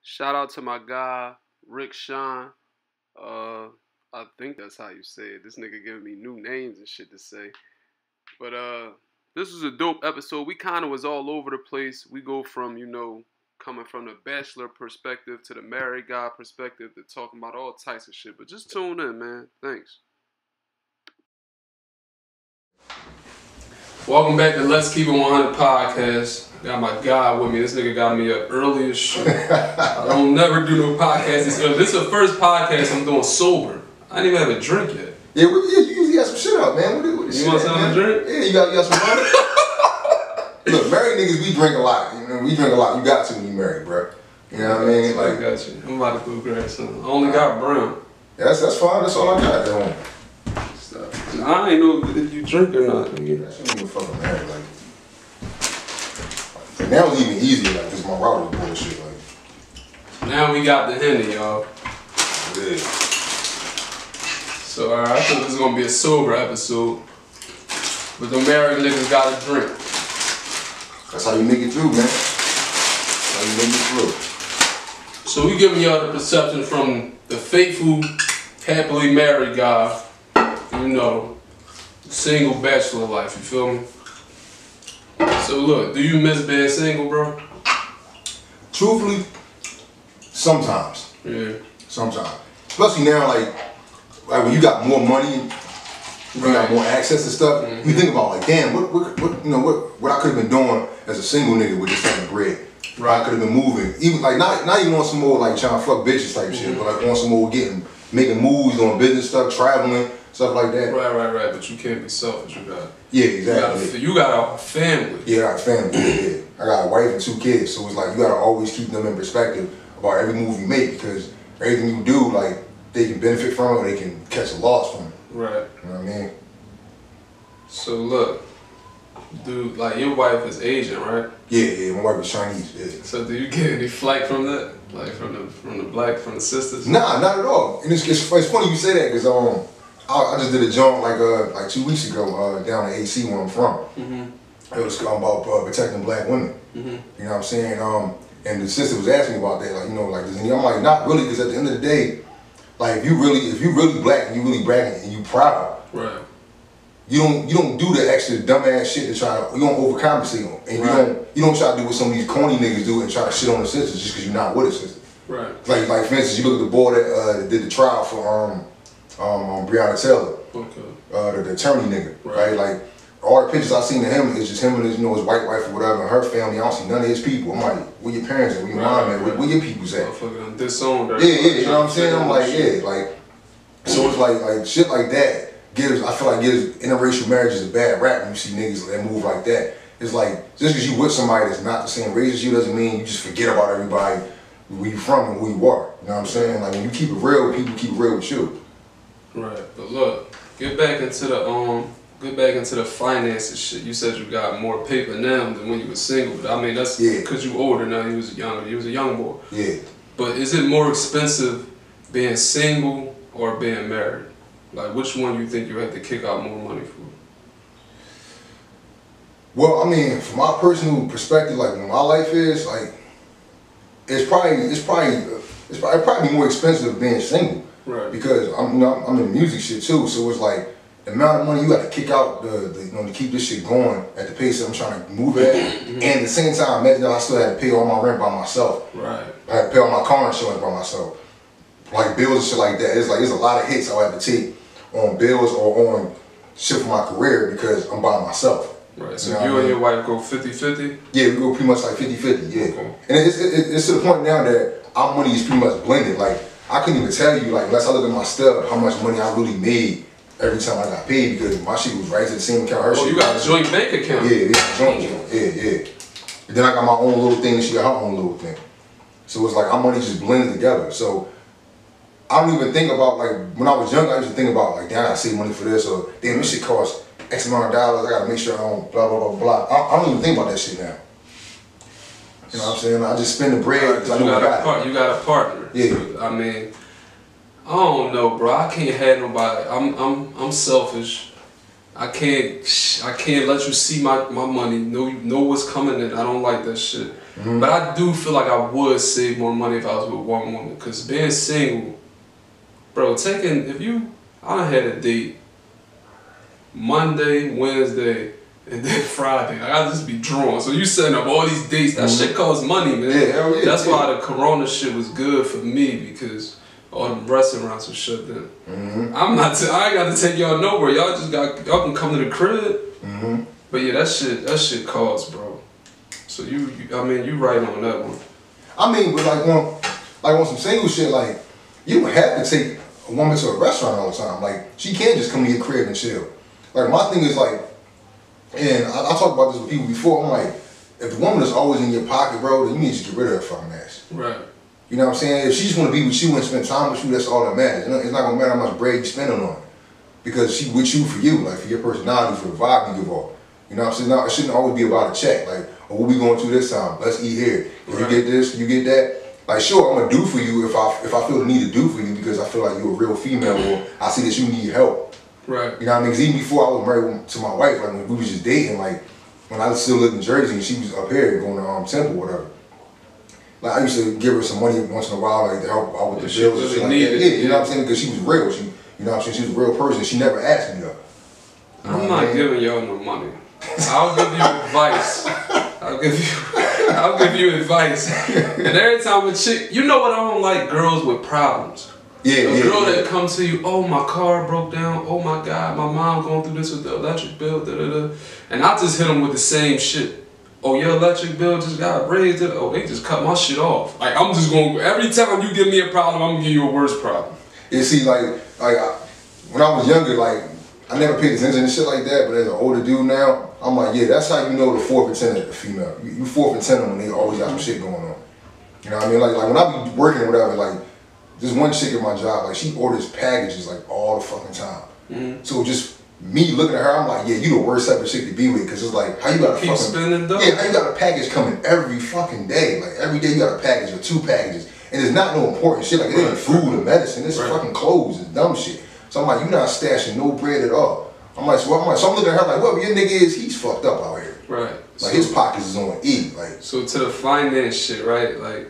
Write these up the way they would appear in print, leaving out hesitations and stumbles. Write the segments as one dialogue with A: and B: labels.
A: Shout out to my guy, Rick Sean. I think that's how you say it. This nigga giving me new names and shit to say. But this was a dope episode. We kind of was all over the place. We go from, coming from the bachelor perspective to the married guy perspective to talking about all types of shit. But just tune in, man. Thanks. Welcome back to Let's Keep It 100 podcast. Got my guy with me. This nigga got me up early as shit. I don't never do no podcast this early. This is the first podcast I'm doing sober. I didn't even have a drink yet.
B: Yeah, you usually got some shit up, man. What
A: you want something to drink?
B: Yeah, you got some money. Look, married niggas, we drink a lot. We drink a lot. You got to when you married, bro. You know what I mean?
A: I got you. I'm about to go grab something. I only got brown.
B: Yeah, that's fine. That's all I got. That
A: I ain't know if you drink or not.
B: Nigga. That shouldn't even fucking matter. Like now it's even easier, like, cause my router is bullshit. Like
A: now we got the Henny, y'all.
B: Yeah.
A: So I think this is gonna be a sober episode. But the married niggas gotta drink.
B: That's how you make it through, man. That's how you make it through.
A: So we giving y'all the perception from the faithful, happily married guy. Single bachelor life, you feel me? So look, do you miss being single, bro?
B: Truthfully, sometimes.
A: Yeah.
B: Sometimes. Especially now, like when you got more money, you got more access to stuff, you think about like, damn, what I could have been doing as a single nigga with this type of bread. Right. I could have been moving. Even like not even on some more like trying to fuck bitches type shit, but like on some more making moves, doing business stuff, traveling. Stuff like that.
A: Right. But you can't be selfish. You got.
B: Yeah, exactly.
A: You got a family.
B: Yeah, I got a family. Yeah. I got a wife and 2 kids, so it's like you gotta always keep them in perspective about every move you make because everything you do, like they can benefit from it or they can catch a loss from it.
A: Right.
B: You know what I mean?
A: So look, dude, like your wife is Asian, right?
B: Yeah. My wife is Chinese. Yeah.
A: So do you get any flack from that, like from the sisters?
B: Nah, not at all. And it's funny you say that because I just did a joint like 2 weeks ago down in AC where I'm from. It was about protecting black women. You know what I'm saying? And the sister was asking me about that, I'm like, not really, because at the end of the day, like if you really black and you really bragging and you proud,
A: right?
B: You don't do the extra dumbass shit to try to, you don't overcompensate and you don't try to do what some of these corny niggas do and try to shit on the sisters just because you're not with a sister.
A: Right.
B: Like for instance, you look at the boy that did the trial for Breonna Taylor, the attorney nigga, right? Like all the pictures I seen of him is just him and his white wife or whatever, and her family. I don't see none of his people. I'm like, where your parents at? Where your mom at? Where your people's at?
A: Disowned.
B: Yeah, you know what I'm saying? I'm like, so it's like shit like that I feel like gives interracial marriages a bad rap when you see niggas that move like that. It's like just because you with somebody that's not the same race as you doesn't mean you just forget about everybody where you from and who you are. You know what I'm saying? Like when you keep it real, people keep it real with you.
A: Right, but look, get back into the finances shit. You said you got more paper now than when you were single. But I mean that's because you older now. You was younger. You was a young boy.
B: Yeah.
A: But is it more expensive being single or being married? Like which one you think you have to kick out more money for?
B: Well, I mean, from my personal perspective, like when my life is like, it's probably more expensive being single.
A: Right.
B: Because I'm in music shit too, so it's like the amount of money you got to kick out to keep this shit going at the pace that I'm trying to move at, and at the same time, imagine I still had to pay all my rent by myself.
A: Right.
B: I had to pay all my car insurance by myself, like bills and shit like that. It's a lot of hits I have to take on bills or on shit for my career because I'm by myself.
A: Right. So you and your wife go 50-50?
B: Yeah, we go pretty much like 50-50. Yeah.
A: Okay.
B: And it's to the point now that our money is pretty much blended. Like I couldn't even tell you, like, unless I look at my stub, how much money I really made every time I got paid because my shit was right to the same account. Her shit.
A: You got a joint bank account?
B: Yeah, joint. Yeah. And then I got my own little thing and she got her own little thing. So it's like our money just blended together. So I don't even think about, like, when I was younger, I used to think about, like, damn, I gotta save money for this, or damn, this shit costs X amount of dollars, I gotta make sure I don't blah, blah, blah, blah. I don't even think about that shit now. You know what I'm saying? I just spend the bread because I know I got it.
A: You got a partner.
B: Yeah.
A: So, I mean, I don't know, bro. I can't have nobody. I'm selfish. I can't let you see my money. Know what's coming in. I don't like that shit. But I do feel like I would save more money if I was with one woman. Because being single, bro, I done had a date Monday, Wednesday, and then Friday. Like, I just be drawn. So you setting up all these dates. That shit costs money, man.
B: Yeah, hell yeah.
A: That's why the Corona shit was good for me, because all the restaurants were shut down. I ain't got to take y'all nowhere. Y'all can come to the crib. But yeah, that shit costs, bro. So you right on that one.
B: I mean, but on some single shit, like, you don't have to take a woman to a restaurant all the time. Like, she can't just come to your crib and chill. Like, my thing is like, and I talked about this with people before, I'm like, if the woman is always in your pocket, bro, then you need to get rid of her fucking ass.
A: Right.
B: You know what I'm saying? If she just want to be with you and spend time with you, that's all that matters. It's not going to matter how much bread you spending on her. Because she with you for you, like, for your personality, for the vibe you give off. You know what I'm saying? No, it shouldn't always be about a check. Like, oh, what we going to this time? Let's eat here. If you get this, you get that. Like, sure, I'm going to do for you if I feel the need to do for you because I feel like you're a real female or I see that you need help.
A: Right.
B: You know what I mean? Because even before I was married to my wife, like, when we was just dating, like, when I still lived in Jersey and she was up here going to Temple or whatever, like, I used to give her some money once in a while, like, to help out with the bills and shit like that. Yeah, you know what I'm saying? Because she was real. You know what I'm saying? She was a real person. She never asked me though.
A: I'm not giving y'all no money. I'll give you advice. I'll give you advice. And every time a chick, you know what I don't like? Girls with problems. A girl that comes to you, oh, my car broke down, oh my God, my mom going through this with the electric bill, da-da-da. And I just hit them with the same shit. Oh, your electric bill just got raised. Oh, they just cut my shit off. Like, I'm just going, every time you give me a problem, I'm going to give you a worse problem.
B: You see, when I was younger, like, I never paid attention to shit like that, but as an older dude now, I'm like, yeah, that's how you know the 4th and 10 of the female. You 4th and 10 when they always got some shit going on. You know what I mean? Like when I be working or whatever, like, this one chick at my job, like, she orders packages, like, all the fucking time. So just me looking at her, I'm like, yeah, you the worst type of chick to be with, because it's like, how you got a
A: spending dough?
B: Yeah, how you got a package coming every fucking day? Like, every day you got a package or 2 packages. And it's not no important shit, like, it ain't food or medicine, it's fucking clothes and dumb shit. So I'm like, you're not stashing no bread at all. I'm like, I'm looking at her like, whoever your nigga is, he's fucked up out here.
A: Right.
B: Like, so, his pockets is on E. Like,
A: so to the finance shit, right? Like,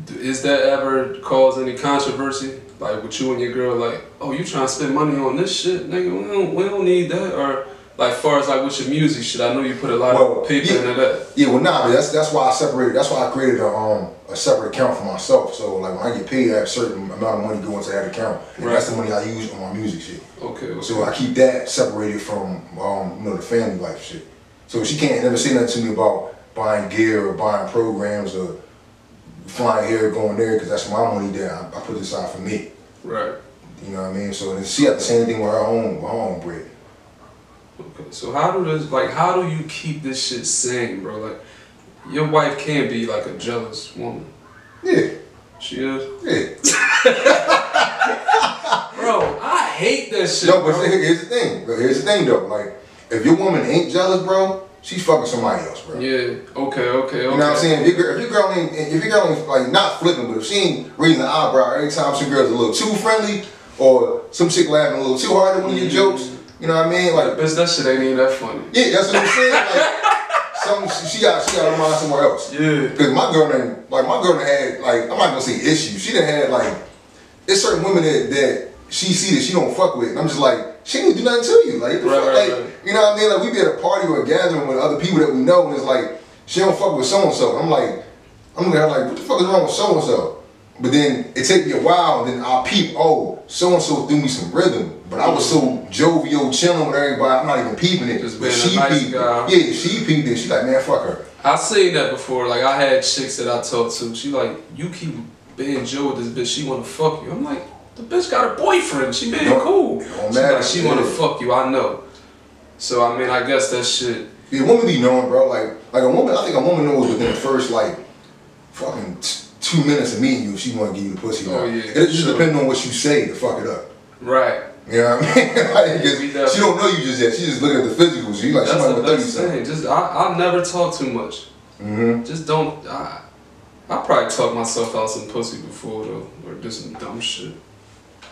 A: is that ever cause any controversy? Like, with you and your girl, like, oh, you trying to spend money on this shit, nigga? We don't need that. Or, like, far as like with your music shit, I know you put a lot of paper into that.
B: Yeah, well, nah, that's why I separated. That's why I created a separate account for myself. So, like, when I get paid, I have a certain amount of money going to that account, and that's the money I use on my music shit.
A: Okay.
B: So I keep that separated from the family life shit. So she can't never say nothing to me about buying gear or buying programs or flying here, going there, because that's my money that I put aside for me.
A: Right.
B: You know what I mean? So she had the same thing with her own bread.
A: Okay, so how do you keep this shit sane, bro? Like, your wife can't be like a jealous woman.
B: Yeah.
A: She is?
B: Yeah.
A: Bro, I hate that shit.
B: No, but here's the thing. Here's the thing though. Like, if your woman ain't jealous, bro, she's fucking somebody else, bro.
A: Yeah. Okay. You know
B: what I'm saying? If your girl ain't like not flipping, but if she ain't raising the eyebrow every time some girl's a little too friendly or some chick laughing a little too hard at one of your jokes. You know what I mean? Like,
A: bitch, that shit ain't even that funny.
B: Yeah, that's what I'm saying. Like, she got her mind somewhere else.
A: Yeah.
B: Because my girl had, like, I'm not gonna say issues. She done had, like, there's certain women that she see that she don't fuck with. And I'm just like, she didn't do nothing to you. Like, right. You know what I mean? Like, we be at a party or a gathering with other people that we know, and it's like, she don't fuck with so and so. I'm looking at her like, what the fuck is wrong with so and so? But then it take me a while, and then I'll peep, oh, so-and-so threw me some rhythm. But I was so jovial, chilling with everybody, I'm not even peeping it.
A: Just being a nice guy.
B: Yeah, she peeped it. She like, man, fuck her.
A: I seen that before. Like, I had chicks that I talked to. She like, you keep being Joe with this bitch, she wanna fuck you. I'm like, the bitch got a boyfriend. She being cool. She wanna fuck you, I know. So, I mean, I guess that shit.
B: Yeah, women be knowing, bro. Like a woman, I think a woman knows within the first, like, fucking 2 minutes of meeting you if she want to give you the pussy.
A: Oh, yeah.
B: It just depends on what you say to fuck it up.
A: Right.
B: You know what I mean? Like, she don't know you just yet. She just looking at the physicals. She like,
A: that's
B: somebody
A: the best thing. Just I'll never talk too much. Just don't. I probably talk myself out some pussy before though, or just some dumb shit.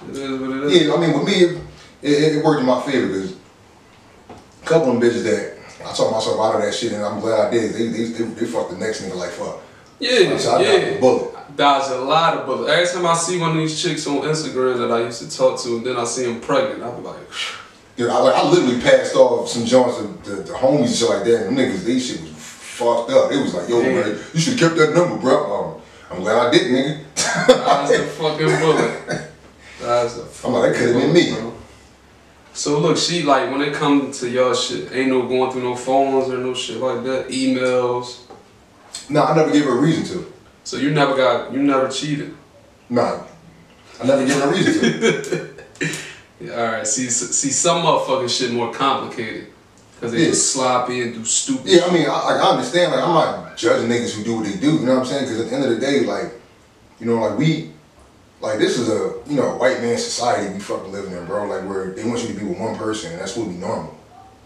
A: It is what it is.
B: Yeah, I mean, with me, it worked in my favor because a couple of them bitches that I talked myself out of that shit, and I'm glad I did. They fucked the next nigga like fuck.
A: Yeah,
B: so I dodged a bullet.
A: Dodged a lot of bullets. Every time I see one of these chicks on Instagram that I used to talk to, and then I see them pregnant, I be like,
B: dude, I literally passed off some joints to the homies and shit like that, and them niggas, they shit was fucked up. It was like, yo, man, you should have kept that number, bro. I'm glad I didn't, nigga.
A: Dodged the fucking bullet. Dodged the fucking
B: I'm like, that could have been me.
A: Bro. So look, she like, when it comes to y'all shit, ain't no going through no phones or no shit like that, emails.
B: No, I never gave her a reason to.
A: So you never cheated?
B: Nah, I never gave her a reason to.
A: Yeah, alright, see, some motherfucking shit more complicated. Cause they just sloppy and do stupid shit.
B: I mean, I understand, like, I'm not judging niggas who do what they do, you know what I'm saying? Cause at the end of the day, like, you know, like this is a, you know, white man society we fucking living in, bro. Like, where they want you to be with one person and that's what we normal.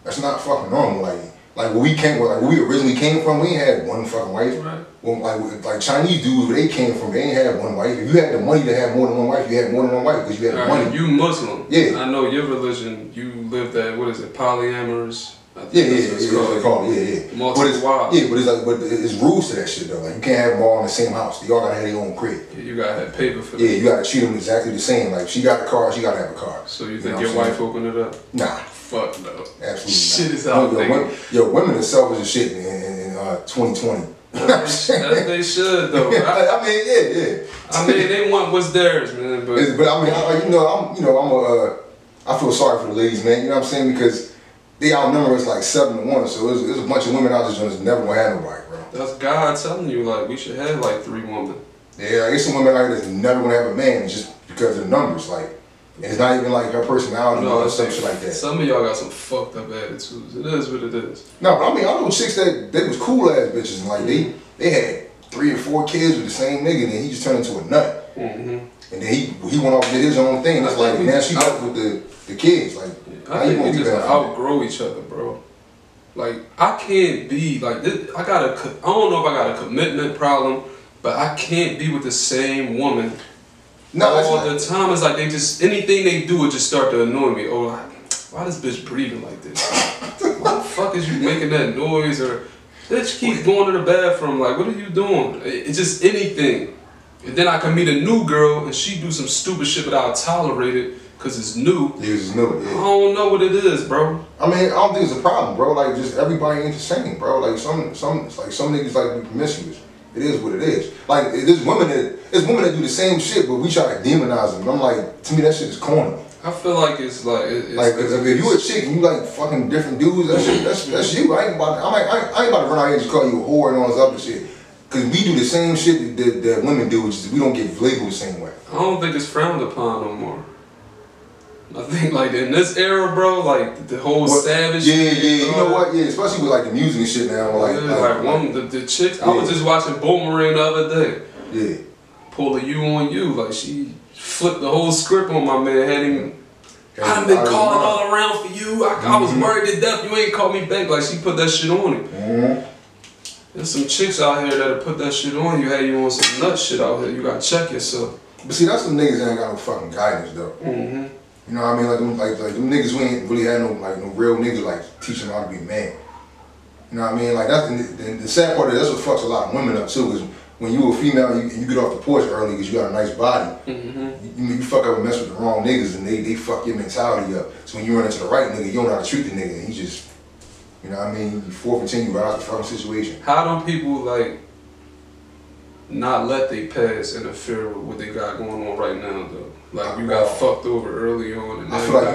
B: That's not fucking normal. Like where we originally came from, we ain't had one fucking wife.
A: Right.
B: Well, like Chinese dudes, where they came from, they ain't had one wife. If you had the money to have more than one wife, you had more than one wife because you had the money.
A: You Muslim.
B: Yeah.
A: I know your religion, you live that, what is it, polyamorous?
B: Yeah. Multiple wives. Yeah, but it's rules to that shit though. Like you can't have them all in the same house. They all gotta have their own crib.
A: Yeah, you gotta have paper for that.
B: Yeah, you gotta treat them exactly the same. Like she got a car, she gotta have a car.
A: So you think your wife opened it up?
B: Nah.
A: Fuck no.
B: Absolutely
A: shit
B: not.
A: Is out
B: there. Women are selfish as shit in 2020.
A: As they should though.
B: I mean, yeah.
A: I mean, they want what's theirs, man. But
B: I mean, I feel sorry for the ladies, man. You know what I'm saying? Because they outnumber us like 7-1. So there's a bunch of women out there that's never gonna have nobody, bro.
A: That's God telling you like we should have like 3 women.
B: Yeah, I get some women out there that's never gonna have a man just because of the numbers, like. And it's not even like her personality or some shit like that.
A: Some of y'all got some fucked up attitudes. It is what it is.
B: No, but I mean, I know chicks that they was cool ass bitches and like they had 3 or 4 kids with the same nigga and then he just turned into a nut. And then he went off and did his own thing. It's like now she left with the kids. Like
A: I think we just outgrow each other, bro. Like I can't be like this. I don't know if I got a commitment problem, but I can't be with the same woman. All the time. It's like they just, anything they do would just start to annoy me. Oh, like, why this bitch breathing like this? Why the fuck is you making that noise? Or bitch keep going to the bathroom. Like, what are you doing? It's just anything. And then I can meet a new girl and she do some stupid shit, but I'll tolerate it because it's new.
B: Yeah, it's new. Yeah.
A: I don't know what it is, bro.
B: I mean, I don't think it's a problem, bro. Like, just everybody ain't the same, bro. Like some niggas like be promiscuous. It is what it is. Like there's women that do the same shit, but we try to demonize them. And I'm like, to me that shit is corny.
A: I feel like it's like
B: if you a chick and you like fucking different dudes, that's you. I ain't about to run out here and just call you a whore and all this other shit. Cause we do the same shit that women do, just we don't get labeled the same way.
A: I don't think it's frowned upon no more. I think like in this era, bro, like the whole savage.
B: Yeah. You know what? Yeah, especially with like the music and shit now.
A: The chicks. I was just watching Boomerang the other day.
B: Yeah.
A: Pull a U on you, like she flipped the whole script on my man. Had him. I've been calling all around for you. I was worried to death. You ain't called me back. Like she put that shit on him. There's some chicks out here that'll put that shit on you. Had you on some nut shit out here. You gotta check yourself.
B: But see, that's some niggas that ain't got no fucking guidance though. You know what I mean? Like them niggas who ain't really had no real niggas like teaching them how to be a man. You know what I mean? Like that's the sad part is that's what fucks a lot of women up too. Is when you a female and you get off the porch early because you got a nice body, you fuck up and mess with the wrong niggas and they fuck your mentality up. So when you run into the right nigga, you don't know how to treat the nigga and he just, you know what I mean? You 4 for 10, you right out the fucking situation.
A: How do people like not let their past interfere with what they got going on right now though? Like you got fucked over early on and
B: I feel like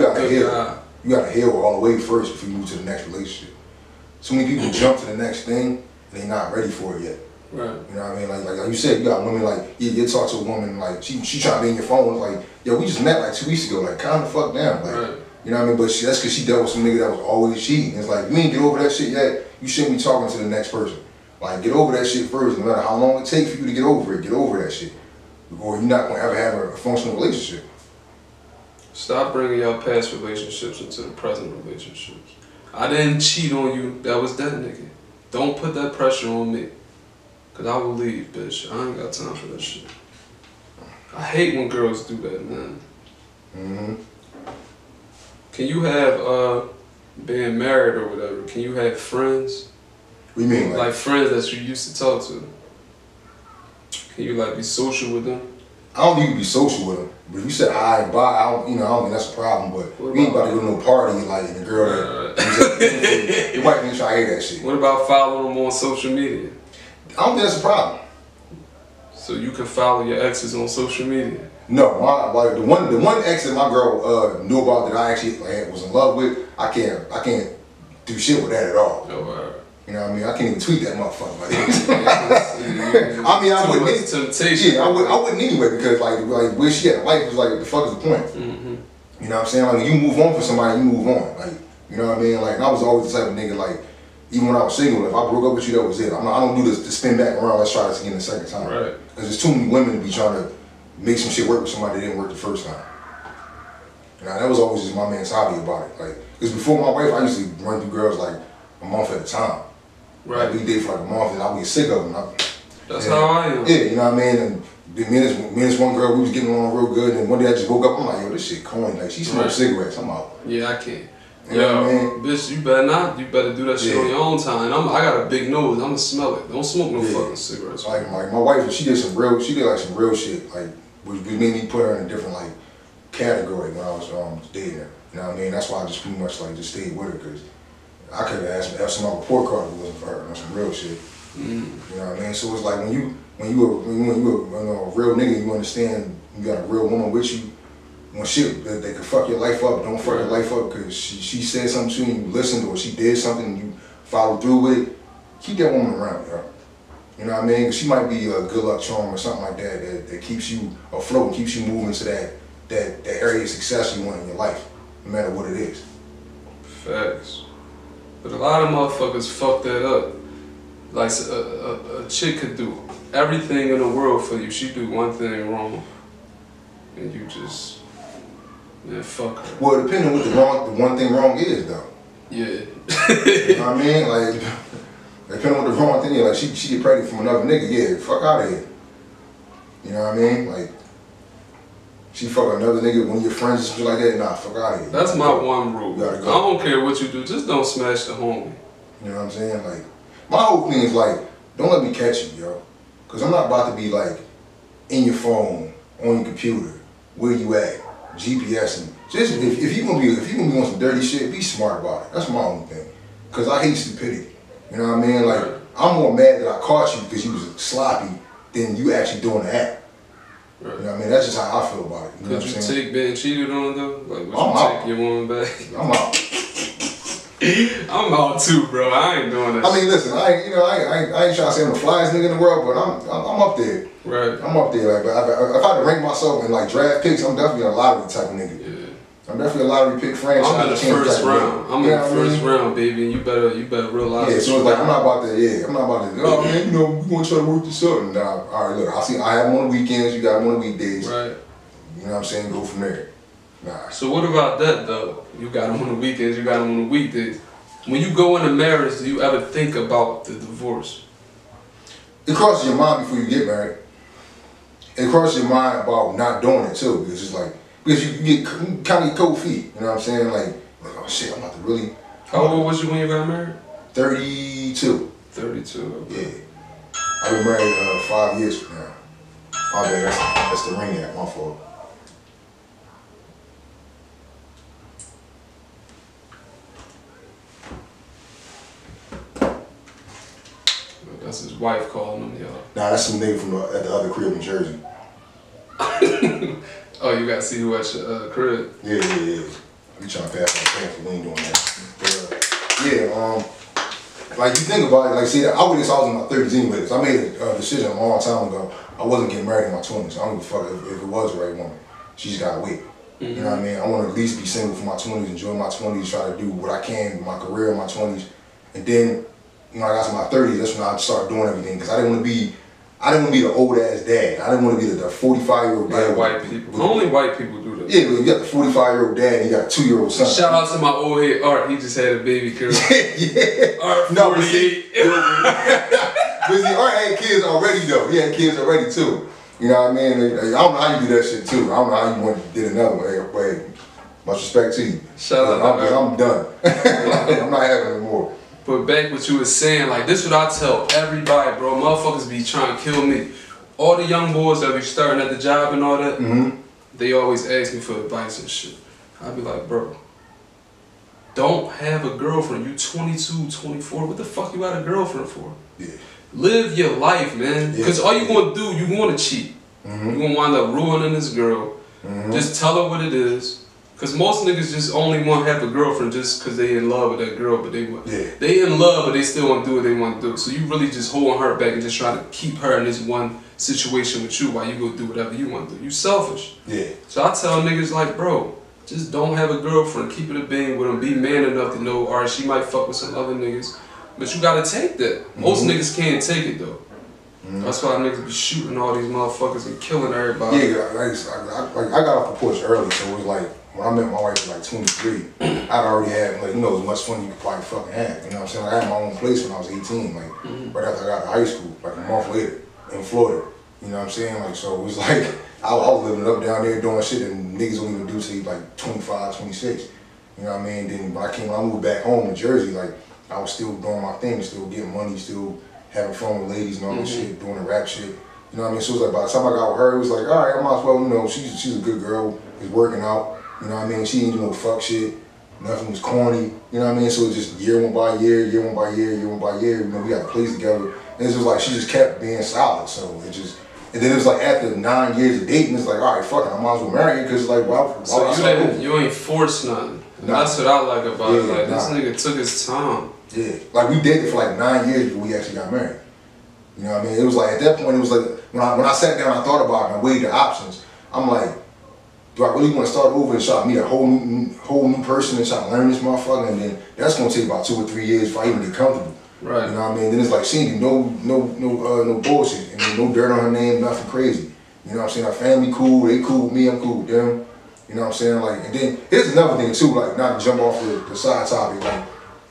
B: you gotta heal all the way first before you move to the next relationship. So many people jump to the next thing and they not ready for it yet.
A: Right.
B: You know what I mean? Like you said, you got women like, you talk to a woman like she trying to be in your phone, like, yo, we just met like 2 weeks ago, like calm the fuck down. Like you know what I mean? But that's cause she dealt with some nigga that was always cheating. It's like you ain't get over that shit yet, you shouldn't be talking to the next person. Like get over that shit first, no matter how long it takes for you to get over it, get over that shit. Or you're not gonna ever have a functional relationship.
A: Stop bringing your past relationships into the present relationships. I didn't cheat on you, that was that nigga. Don't put that pressure on me. Cause I will leave, bitch. I ain't got time for that shit. I hate when girls do that, man. Can you have being married or whatever, can you have friends?
B: What do you mean?
A: Like friends that you used to talk to? Can you like be social with them?
B: I don't think you can be social with them. But if you said hi and bye, I don't think that's a problem. But we ain't about to go to no party like the girl that your wife ain't trying to hear that shit.
A: What about following them on social media?
B: I don't think that's a problem.
A: So you can follow your exes on social media?
B: No, the one ex that my girl knew about that I actually was in love with, I can't do shit with that at all.
A: Oh,
B: you know what I mean? I can't even tweet that motherfucker. I mean, I wouldn't.
A: Temptation.
B: Yeah, I wouldn't anyway because like where she at? Life is like, the fuck is the point?
A: Mm-hmm.
B: You know what I'm saying? Like when you move on for somebody, you move on. Like you know what I mean? Like I was always the type of nigga like. Even when I was single, if I broke up with you, that was it. I don't do this to spin back around. Let's try this again the second time.
A: Right.
B: Because there's too many women to be trying to make some shit work with somebody that didn't work the first time. And that was always just my man's hobby about it. Like, because before my wife, I used to run through girls like a month at a time.
A: Right.
B: Like, we dated for like a month, and I would get sick of them.
A: That's how I am.
B: Yeah, you know what I mean. And me and this one girl, we was getting along real good. And one day I just woke up, I'm like, yo, this shit corny. Like, she smoked cigarettes. I'm out.
A: Yeah, I can't.
B: You know what I mean?
A: Bitch, you better not. You better do that shit on your own time. I got a big nose. I'ma smell it. Don't smoke no fucking cigarettes.
B: Like my wife, she did some real shit. Like, which made me put her in a different like category when I was dating her. You know what I mean? That's why I just pretty much like just stayed with her because I could have some report card if it wasn't for her on some real shit. You know what I mean? So it's like when you a real nigga, you understand you got a real woman with you. When shit that can fuck your life up, don't fuck your life up because she said something to you and you listened, or she did something and you followed through with it. Keep that woman around, yo. You know what I mean? Cause she might be a good luck charm or something like that keeps you afloat and keeps you moving to that area of success you want in your life, no matter what it is.
A: Facts. But a lot of motherfuckers fuck that up. Like a chick could do everything in the world for you. She do one thing wrong, and you just. Man, fuck her.
B: Well, depending on what the one thing wrong is, though.
A: Yeah.
B: You know what I mean? Like, depending on what the wrong thing is, like she get pregnant from another nigga, yeah, fuck out of here. You know what I mean? Like, she fuck another nigga, one of your friends or something like that, nah, fuck out of here.
A: That's my one rule.
B: You gotta go.
A: I don't care what you do, just don't smash the homie.
B: You know what I'm saying? Like, my whole thing is like, don't let me catch you, yo. Cause I'm not about to be like, in your phone, on your computer, where you at. GPS and just if you gonna be on some dirty shit, be smart about it. That's my own thing. Cause I hate stupidity. You know what I mean? Like I'm more mad that I caught you because you was sloppy than you actually doing the act. Right. You know what I mean? That's just how I feel about it. You know
A: Could
B: what
A: you
B: I'm saying?
A: take being cheated on though? Like would
B: I'm
A: you
B: out.
A: take your woman back?
B: I'm out.
A: I'm out too, bro. I ain't doing that.
B: I mean, listen, I ain't trying to say I'm the flyest nigga in the world, but I'm up there.
A: Right.
B: I'm up there. Like, if I had to rank myself in like draft picks, I'm definitely a lottery type of nigga.
A: Yeah.
B: I'm definitely a lottery pick franchise.
A: I'm in the first round. I'm in the first round, baby, and you better realize.
B: Yeah, so it's like I'm not about to. Oh man, we gonna try to work this up. Nah, all right, look, I have them on the weekends. You got them on the weekdays.
A: Right.
B: You know what I'm saying? Go from there. Nah.
A: So what about that though? You got them on the weekends. You got them on the weekdays. When you go into marriage, do you ever think about the divorce?
B: It crosses your mind before you get married. It crosses your mind about not doing it too, because it's like because you get kind of cold feet. You know what I'm saying? Like oh shit, I'm about to really.
A: How old was you when you got married?
B: 32.
A: 32. Okay.
B: Yeah. I've been married 5 years now. My bad. That's the ring at my fault.
A: That's his wife calling him, y'all.
B: Nah, that's some nigga from at the other crib in Jersey.
A: Oh, you gotta see who at your crib.
B: Yeah. We trying to pass our pants, we ain't doing that. But like you think about it, like see, I was in my 30s anyways. I made a decision a long time ago. I wasn't getting married in my 20s. I don't give a fuck if it was the right woman. She just gotta wait. You know what I mean? I want to at least be single for my 20s, enjoy my 20s, try to do what I can with my career in my 20s, and then. You know, I got to my 30s, that's when I started doing everything. Because I didn't want to be the old ass dad. I didn't want to be the 45-year-old dad.
A: Like white people. Only white people do that.
B: Yeah, but you got the 45-year-old dad and you got a 2-year-old son.
A: Shout out to my old head Art. He just had a baby girl.
B: Yeah.
A: Art 48.
B: No, but see, Art had kids already though. He had kids already too. You know what I mean? I don't know how you do that shit too. I don't know how you did another one. But Much respect to you.
A: Shout out to her.
B: I'm done. I'm not having it anymore.
A: But back what you was saying, like this what I tell everybody, bro. Motherfuckers be trying to kill me. All the young boys that be starting at the job and all that, they always ask me for advice and shit. I be like, bro, don't have a girlfriend. You 22, 24. What the fuck you got a girlfriend for?
B: Yeah.
A: Live your life, man. Because all you gonna do, you gonna cheat. You gonna wind up ruining this girl. Just tell her what it is. Cause most niggas just only want to have a girlfriend just cause they in love with that girl, but they in love, but they still want to do what they want to do. So you really just holding her back and just try to keep her in this one situation with you while you go do whatever you want to do. You selfish.
B: Yeah.
A: So I tell niggas like, bro, just don't have a girlfriend. Keep it a being with them. Be man enough to know, alright, she might fuck with some other niggas, but you gotta take that. Most niggas can't take it though. That's why niggas be shooting all these motherfuckers and killing everybody.
B: Yeah, I got off the porch early, so it was like, when I met my wife at like 23, I'd already had, like, you know, as much fun you could probably fucking have. You know what I'm saying? Like, I had my own place when I was 18, like, right after I got to high school, like a month later, in Florida. You know what I'm saying? Like, so it was like, I was living up down there doing shit that niggas don't even do till you like 25, 26. You know what I mean? Then when I moved back home to Jersey, like, I was still doing my thing, still getting money, still having fun with ladies and all that shit, doing the rap shit. You know what I mean? So it was like, by the time I got with her, it was like, all right, I might as well, you know, she's a good girl, is working out. You know what I mean? She ain't do no fuck shit. Nothing was corny. You know what I mean? So it just year went by year, year went by year, year went by year. You know, we got a place together. And it's just like, she just kept being solid. So it just, and then it was like after 9 years of dating, it's like, all right, fuck it, I might as well marry her because it's like, well,
A: so you ain't forced nothing. Nah. That's what I like about it. Like, this nigga took his time.
B: Yeah. Like, we dated for like 9 years before we actually got married. You know what I mean? It was like, at that point, it was like, when I sat down, I thought about it and I weighed the options. I'm like, do I really want to start over and try to meet a whole new person and try to learn this motherfucker? And then that's gonna take about 2 or 3 years if I even get comfortable.
A: Right.
B: You know what I mean? Then it's like she ain't do no bullshit. And then no dirt on her name, nothing crazy. You know what I'm saying? Our family cool, they cool with me, I'm cool with them. You know what I'm saying? Like, and then here's another thing too, like, not to jump off the side topic, like,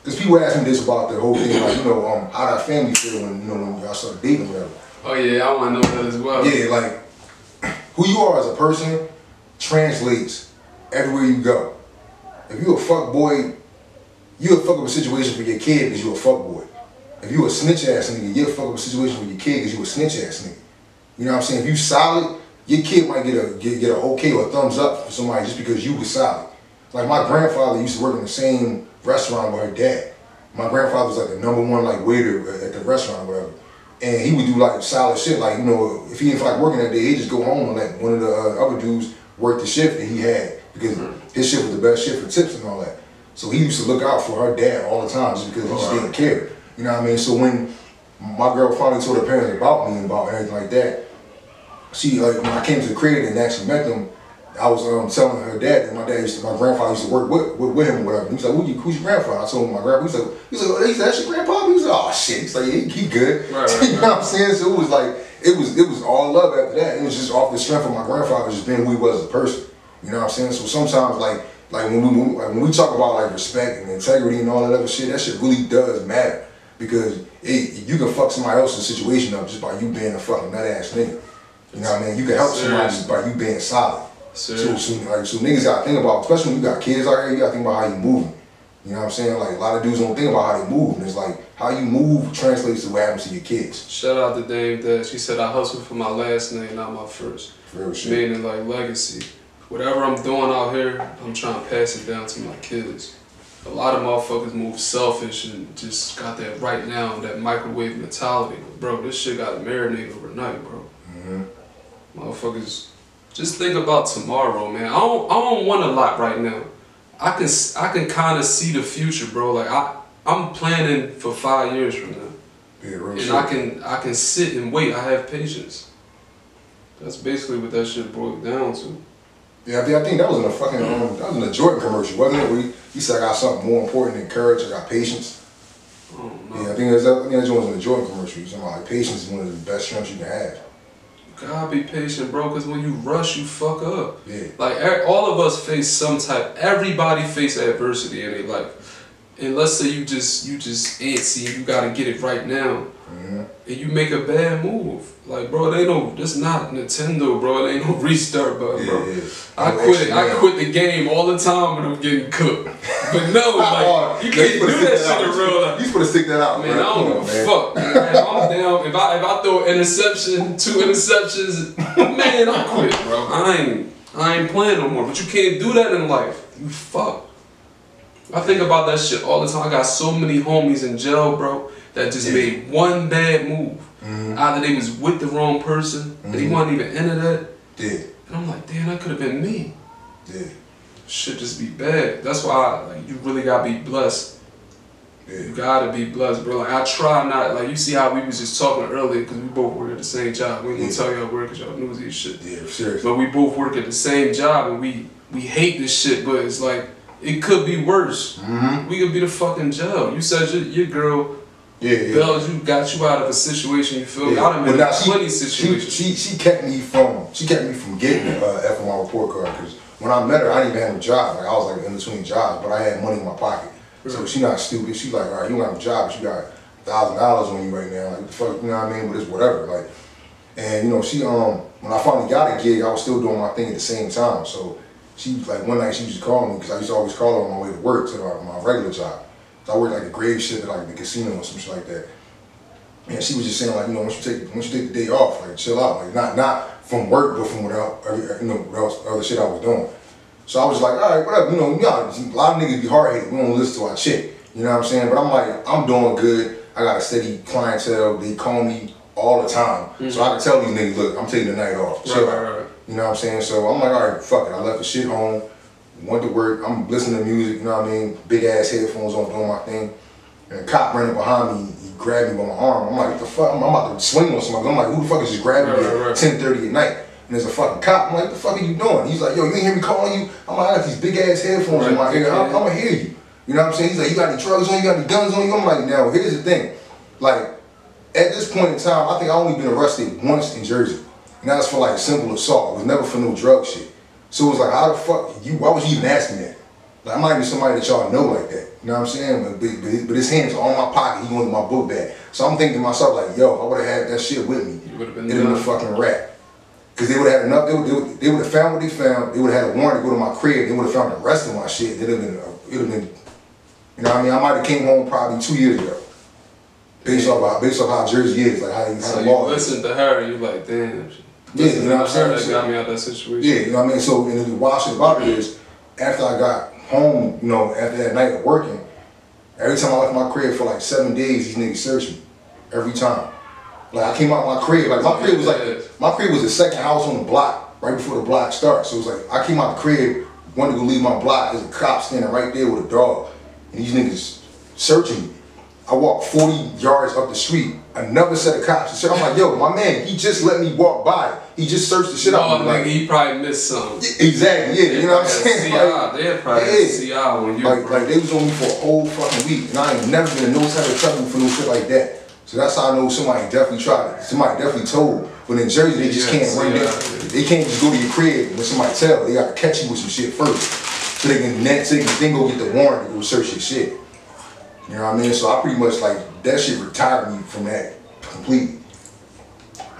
B: because people ask me this about the whole thing, like, you know, how that family feel when, you know, when y'all start dating or whatever.
A: Oh yeah, I want to know that as well.
B: Yeah, like, who you are as a person translates everywhere you go. If you a fuck boy, you'll fuck up a situation for your kid because you a fuck boy. If you a snitch ass nigga, you'll fuck up a situation for your kid because you a snitch ass nigga. You know what I'm saying? If you solid, your kid might get a okay or a thumbs up for somebody just because you was solid. Like, my grandfather used to work in the same restaurant with her dad. My grandfather was like the #1 like waiter at the restaurant or whatever. And he would do like solid shit, like, you know, if he didn't feel like working that day, he'd just go home and let one of the other dudes work the shift that he had because his shift was the best shift for tips and all that. So he used to look out for her dad all the time just because he just didn't care. You know what I mean? So when my girl finally told her parents about me and about everything like that, she, like, when I came to the crib and actually met them, I was telling her dad that my grandfather used to work with him or whatever. He was like, who's your grandfather? I told him my grandfather. He was like, that's your grandpa? He was like, oh shit. He's like, yeah, he good. Right, you know what I'm saying? So it was like, it was all love after that. It was just off the strength of my grandfather just being who he was as a person. You know what I'm saying? So sometimes like when we talk about like respect and integrity and all that other shit, that shit really does matter. Because you can fuck somebody else's situation up just by you being a fucking nut ass nigga. You know what I mean? You can help somebody just by you being solid. So niggas gotta think about, especially when you got kids out here, you gotta think about how you moving. You know what I'm saying? Like, a lot of dudes don't think about how they move. And it's like, how you move translates to what happens to your kids.
A: Shout out to Dame Dash. She said, I hustle for my last name, not my first.
B: Real shit.
A: Meaning, like, legacy. Whatever I'm doing out here, I'm trying to pass it down to my kids. A lot of motherfuckers move selfish and just got that right now, that microwave mentality. Bro, this shit got to marinate overnight, bro. Motherfuckers, just think about tomorrow, man. I don't want a lot right now. I can kind of see the future, bro. Like, I'm planning for 5 years from now.
B: Yeah, real
A: and
B: shit.
A: I can sit and wait. I have patience. That's basically what that shit broke down to.
B: Yeah, I think that was in a fucking that was in a Jordan commercial, wasn't it? Where he said, I got something more important than courage. I got patience.
A: I don't know.
B: Yeah, I think that joint was in a Jordan commercial. He's talking about, like, patience is one of the best strengths you can have.
A: You gotta be patient, bro, because when you rush, you fuck up.
B: Yeah.
A: Like, all of us face some type, everybody face adversity in their life. and let's say you just antsy, you gotta get it right now, and you make a bad move. Like, bro, this not Nintendo, bro. It ain't no restart button, bro. Yeah. I quit the game all the time when I'm getting cooked. But no, like, you can't do that shit in real life.
B: You supposed to stick that out,
A: man. I don't give a fuck, man. If I'm down, if I throw an interception, 2 interceptions, man, I quit, bro. I ain't playing no more. But you can't do that in life. You fuck. I think about that shit all the time. I got so many homies in jail, bro, that just made one bad move. Either they was with the wrong person, and he wasn't even into that.
B: Yeah.
A: And I'm like, damn, that could have been me.
B: Yeah.
A: Shit just be bad. That's why, like, you really gotta be blessed. Yeah. You gotta be blessed, bro. Like, I try not, like, you see how we was just talking earlier, because we both work at the same job. We ain't gonna tell y'all work, because y'all knew these shit.
B: Yeah, seriously.
A: But we both work at the same job, and we hate this shit, but it's like, it could be worse. We could be the fucking jail. You said your girl, Bells, you got you out of a situation, you feel me? I done been in plenty situations.
B: She kept me from getting an FMI report card, because when I met her, I didn't even have a job. Like, I was like in between jobs, but I had money in my pocket. Right. So she not stupid. She like, all right, you don't have a job, but you got $1,000 on you right now. Like, what the fuck, you know what I mean? But it's whatever. Like, and you know, she when I finally got a gig, I was still doing my thing at the same time. So she was like, one night she used to call me, because I used to always call her on my way to work to my regular job. So I worked like a grave shit at like the casino or some shit like that. And she was just saying, like, you know, once you take the day off, like, chill out, like, not from work, but from without other shit I was doing. So I was like, all right, whatever, you know, a lot of niggas be hard headed. We don't listen to our shit, you know what I'm saying? But I'm like, I'm doing good. I got a steady clientele. They call me all the time, so I can tell these niggas, look, I'm taking the night off. Chill out. Right. You know what I'm saying? So I'm like, all right, fuck it. I left the shit home. Went to work, I'm listening to music, you know what I mean? Big ass headphones on, doing my thing. And a cop running behind me, he grabbed me by my arm. I'm like, what the fuck? I'm about to swing on somebody. I'm like, who the fuck is just grabbing me at 10:30 at night? And there's a fucking cop. I'm like, what the fuck are you doing? He's like, yo, you ain't hear me calling you? I'm like, I got these big ass headphones in my ear. I'm gonna hear you. You know what I'm saying? He's like, you got any drugs on you? Got any guns on you? I'm like, now, here's the thing. Like, at this point in time, I think I only been arrested once in Jersey. And that was for like simple assault. It was never for no drug shit. So it was like, how the fuck, why was you even asking me that? Like, I'm not even somebody that y'all know like that. You know what I'm saying? But his hands are on my pocket. He wanted my book bag. So I'm thinking to myself, like, yo, if I would have had that shit with me, it would have been a fucking rap. Because they would have had enough, they would have found what they found. They would have had a warrant to go to my crib. They would have found the rest of my shit. It would have been, you know what I mean? I might have came home probably 2 years ago. Based off how Jersey is, like how the law is.
A: Listen to her, you like, damn.
B: Yeah, you know what I'm saying?
A: That got me out of that situation.
B: Yeah, you know what I mean? So, and the wild shit about it is, after I got home, you know, after that night of working, every time I left my crib for like 7 days, these niggas searched me. Every time. Like, I came out my crib, like my crib was the second house on the block, right before the block starts. So it was like, I came out the crib, wanted to go leave my block, there's a cop standing right there with a dog. And these niggas searching me. I walked 40 yards up the street, another set of cops. I'm like, yo, my man, he just let me walk by. He just searched the shit out of me.
A: Like, he probably missed something.
B: Exactly, yeah, you know what I'm saying?
A: They're probably CI when you
B: like they was on me for a whole fucking week, and I ain't never been in no type of trouble for no shit like that. So that's how I know somebody definitely tried it. Somebody definitely told. But in Jersey, they just can't run that. They can't just go to your crib when somebody tell. They gotta catch you with some shit first. So they can then go get the warrant to go search your shit. You know what I mean? So I pretty much like, that shit retired me from that completely.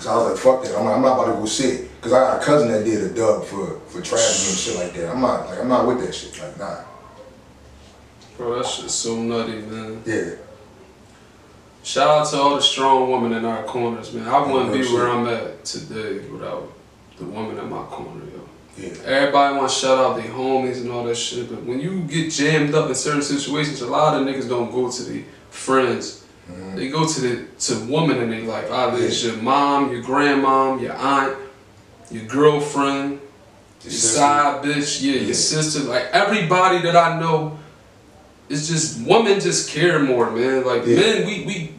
B: So I was like, fuck that. I'm not about to go sit. Cause I got a cousin that did a dub for trafficking and shit like that. I'm not with that shit. Like, nah.
A: Bro, that shit's so nutty, man.
B: Yeah.
A: Shout out to all the strong women in our corners, man. I wouldn't be where I'm at today without the woman in my corner, yo.
B: Yeah.
A: Everybody wants to shout out their homies and all that shit, but when you get jammed up in certain situations, a lot of niggas don't go to the friends. They go to women in their life. Either it's your mom, your grandmom, your aunt, your girlfriend, your side bitch, your sister. Like, everybody that I know, it's just, women just care more, man. Like, men,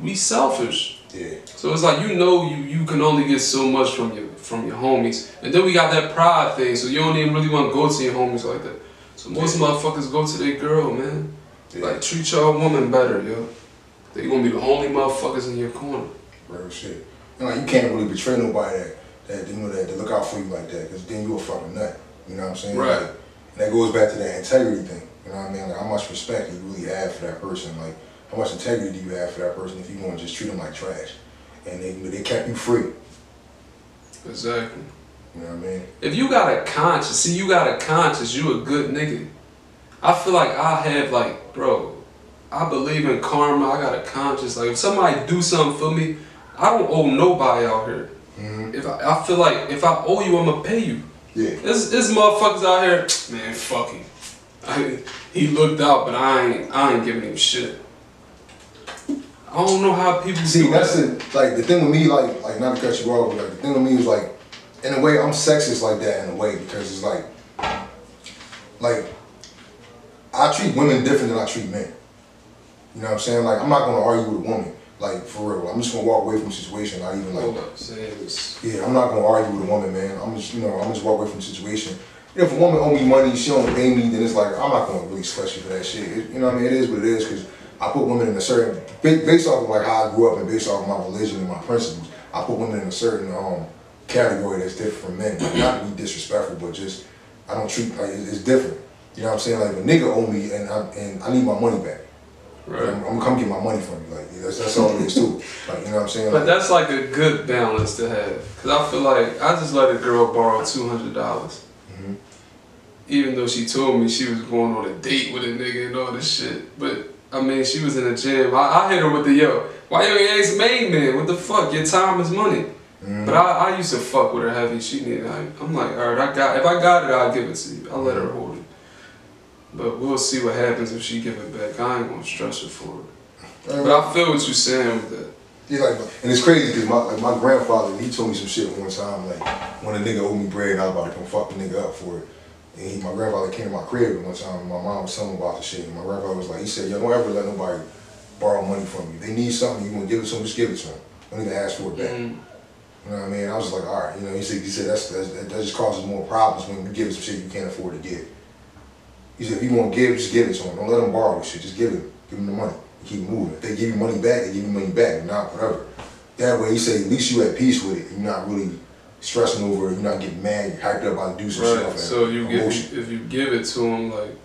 A: we selfish.
B: Yeah.
A: So it's like, you can only get so much from your homies. And then we got that pride thing, so you don't even really want to go to your homies like that. So most motherfuckers go to their girl, man. Like, treat your woman better, yo. They gonna be the only motherfuckers in your corner.
B: Real shit. You know, you can't really betray nobody that look out for you like that, because then you a fucking nut. You know what I'm saying?
A: Right.
B: Like, that goes back to that integrity thing. You know what I mean? Like, how much respect do you really have for that person? Like, how much integrity do you have for that person if you want to just treat them like trash? And they kept you free.
A: Exactly.
B: You know what I mean?
A: If you got a conscience, you a good nigga. I feel like I have, like, bro, I believe in karma, I got a conscience. Like, if somebody do something for me, I don't owe nobody out here.
B: Mm-hmm.
A: If I feel like, if I owe you, I'ma pay you.
B: Yeah.
A: This motherfuckers out here, man, fuck him. He looked out, but I ain't giving him shit. I don't know how people
B: see. That's
A: that.
B: like the thing with me, like not to cut you off, but like the thing with me is like, in a way, I'm sexist like that in a way because it's like I treat women different than I treat men. You know what I'm saying? Like, I'm not gonna argue with a woman, like, for real. I'm just gonna walk away from the situation, not even like.
A: Hold up,
B: yeah, I'm not gonna argue with a woman, man. I'm just walk away from the situation. If a woman owe me money, she don't pay me, then it's like, I'm not gonna really sweat you for that shit. You know what I mean? It is what it is, because I put women in a certain, based off of like how I grew up and based off of my religion and my principles, I put women in a certain category that's different from men. Like, not to be disrespectful, but just, I don't treat, like, it's different. You know what I'm saying? Like, if a nigga owe me and I need my money back.
A: Right.
B: I'm gonna come get my money from you. Like, that's all it is too. Like, you know what I'm saying?
A: But that's like a good balance to have. Cause I feel like I just let a girl borrow $200.
B: Mm-hmm.
A: Even though she told me she was going on a date with a nigga and all this shit. But I mean, she was in the gym. I hit her with the yo, why you ain't ask main man? What the fuck? Your time is money. Mm-hmm. But I used to fuck with her heavy. She needed. I'm like, all right, if I got it, I'll give it to you. I'll let her hold it. But we'll see what happens if she give it back. I ain't gonna stress her for it. But I feel what you're saying with that.
B: Yeah, like, and it's crazy because my grandfather, he told me some shit one time, like, when a nigga owed me bread and I was about to come fuck the nigga up for it. And my grandfather came to my crib one time and my mom was telling him about the shit. And my grandfather was like, he said, yo, don't ever let nobody borrow money from you. They need something, you want to give it to them, just give it to them. Don't even ask for it back. Mm-hmm. You know what I mean? I was just like, all right. You know, he said that just causes more problems when you give some shit you can't afford to give. He said, if you want to give, just give it to them. Don't let them borrow the shit. Just give them the money. Keep it moving. If they give you money back, they give you money back. If not, whatever. That way, he said, at least you at peace with it. You're not really stressing over it. You're not getting mad. You're hyped up about to do some shit.
A: Right. So if you give it to them, like,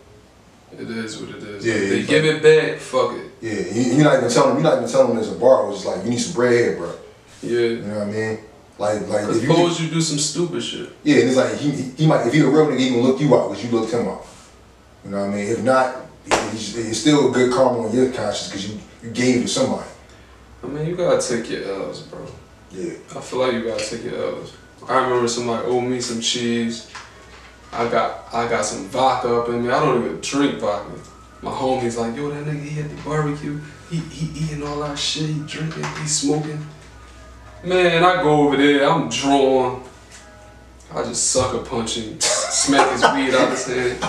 A: it is what it is.
B: Yeah,
A: like, they give it back, fuck it.
B: Yeah, you're not even telling them there's a borrow. It's just like, you need some bread here, bro.
A: Yeah.
B: You know what I mean? Like
A: suppose you do some stupid shit.
B: Yeah, and it's like he might, if he a real nigga, he gonna look you out because you looked him out. You know what I mean? If not, it's still a good karma on your conscience because you gave to somebody.
A: I mean, you gotta take your L's, bro.
B: Yeah.
A: I feel like you gotta take your L's. I remember somebody owed me some cheese. I got some vodka up in me. I don't even drink vodka. My homie's like, yo, that nigga, he at the barbecue. He eating all that shit. He drinking. He smoking. Man, I go over there. I'm drawn. I just sucker punch him, smack his weed out his hand.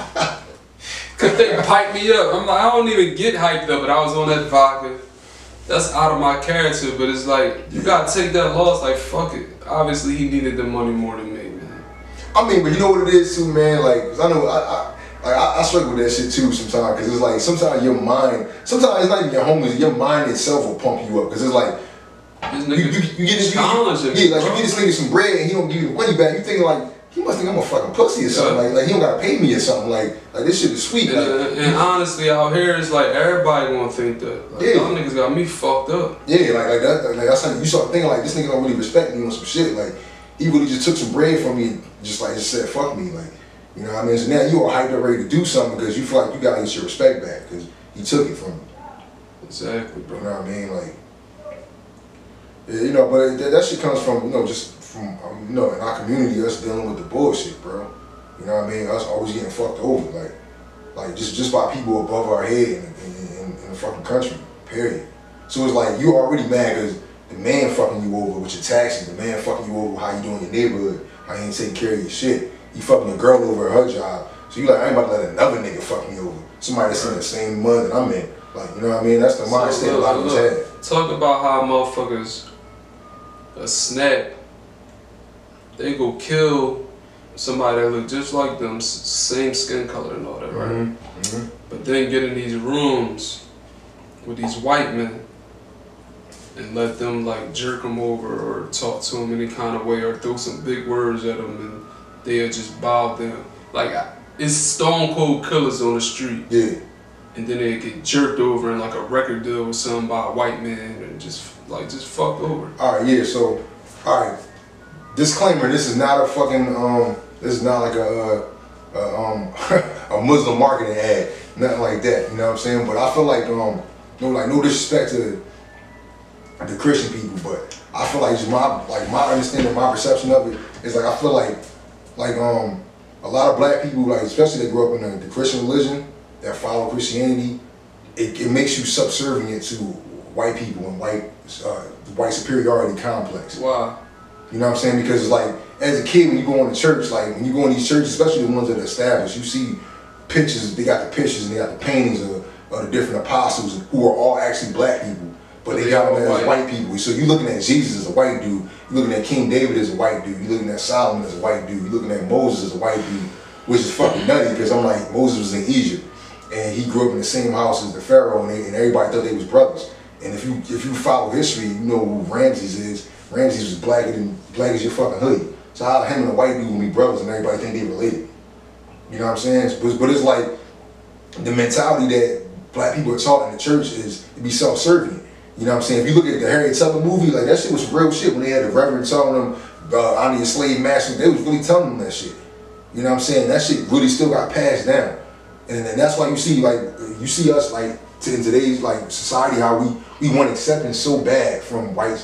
A: Cause they pipe me up. I'm like, I don't even get hyped up, but I was on that vodka. That's out of my character, but it's like, you gotta take that loss, like, fuck it. Obviously, he needed the money more than me, man.
B: I mean, but you know what it is too, man? Like, 'cause I know, I struggle with that shit too sometimes, because it's like, sometimes your mind, sometimes it's not even your homies, your mind itself will pump you up, because it's like,
A: this nigga
B: you get this nigga, you get this nigga some bread and he don't give you the money back, you thinking like, he must think I'm a fucking pussy or something. Like he don't gotta pay me or something. Like this shit is sweet.
A: And honestly, out here it's like everybody gonna think that. Like, y'all niggas got me fucked up.
B: Yeah, like that. Like that's how you start thinking like this nigga don't really respect me on some shit. Like he really just took some bread from me and just said fuck me. Like you know what I mean. So now you are hyped up ready to do something because you feel like you gotta get your respect back because he took it from you.
A: Exactly, bro.
B: You know what I mean? Like yeah, you know, but that shit comes from just. From in our community, us dealing with the bullshit, bro. You know what I mean? Us always getting fucked over, like just by people above our head in the fucking country. Period. So it's like you already mad because the man fucking you over with your taxes, the man fucking you over with how you doing in your neighborhood, how you ain't taking care of your shit. You fucking a girl over at her job, so you like I ain't about to let another nigga fuck me over. Somebody that's in the same mud that I'm in. Like you know what I mean? That's the mindset a lot of us have.
A: Talk about how motherfuckers a snap. They go kill somebody that look just like them, same skin color and all that, right? Mm-hmm. Mm-hmm. But then get in these rooms with these white men and let them like jerk them over or talk to them any kind of way or throw some big words at them and they'll just bow down. Like it's stone cold killers on the street.
B: Yeah.
A: And then they get jerked over in like a record deal with something by a white man and just fucked over.
B: Alright, yeah, so alright. Disclaimer, this is not a fucking this is not like a Muslim marketing ad. Nothing like that. You know what I'm saying? But I feel like no disrespect to the Christian people, but I feel like just my understanding, my perception of it is like I feel like a lot of black people, like especially that grew up in the Christian religion, that follow Christianity, it makes you subservient to white people and white superiority complex.
A: Wow.
B: You know what I'm saying? Because it's like, as a kid, when you go into church, like when you go in these churches, especially the ones that are established, you see pictures, they got the pictures and they got the paintings of the different apostles who are all actually black people, but they got them as white people. So you're looking at Jesus as a white dude, you're looking at King David as a white dude, you're looking at Solomon as a white dude, you're looking at Moses as a white dude, which is fucking nutty because I'm like, Moses was in Egypt and he grew up in the same house as the Pharaoh and everybody thought they was brothers. And if you follow history, you know who Ramses is. Ramses was black as your fucking hoodie. So how him and a white dude will be brothers and everybody think they related. You know what I'm saying? But it's like the mentality that black people are taught in the church is to be self-serving. You know what I'm saying? If you look at the Harriet Tubman movie, like that shit was real shit when they had the reverend telling them I'm the slave master, they was really telling them that shit. You know what I'm saying? That shit really still got passed down. And that's why you see us like in today's like society how we want acceptance so bad from white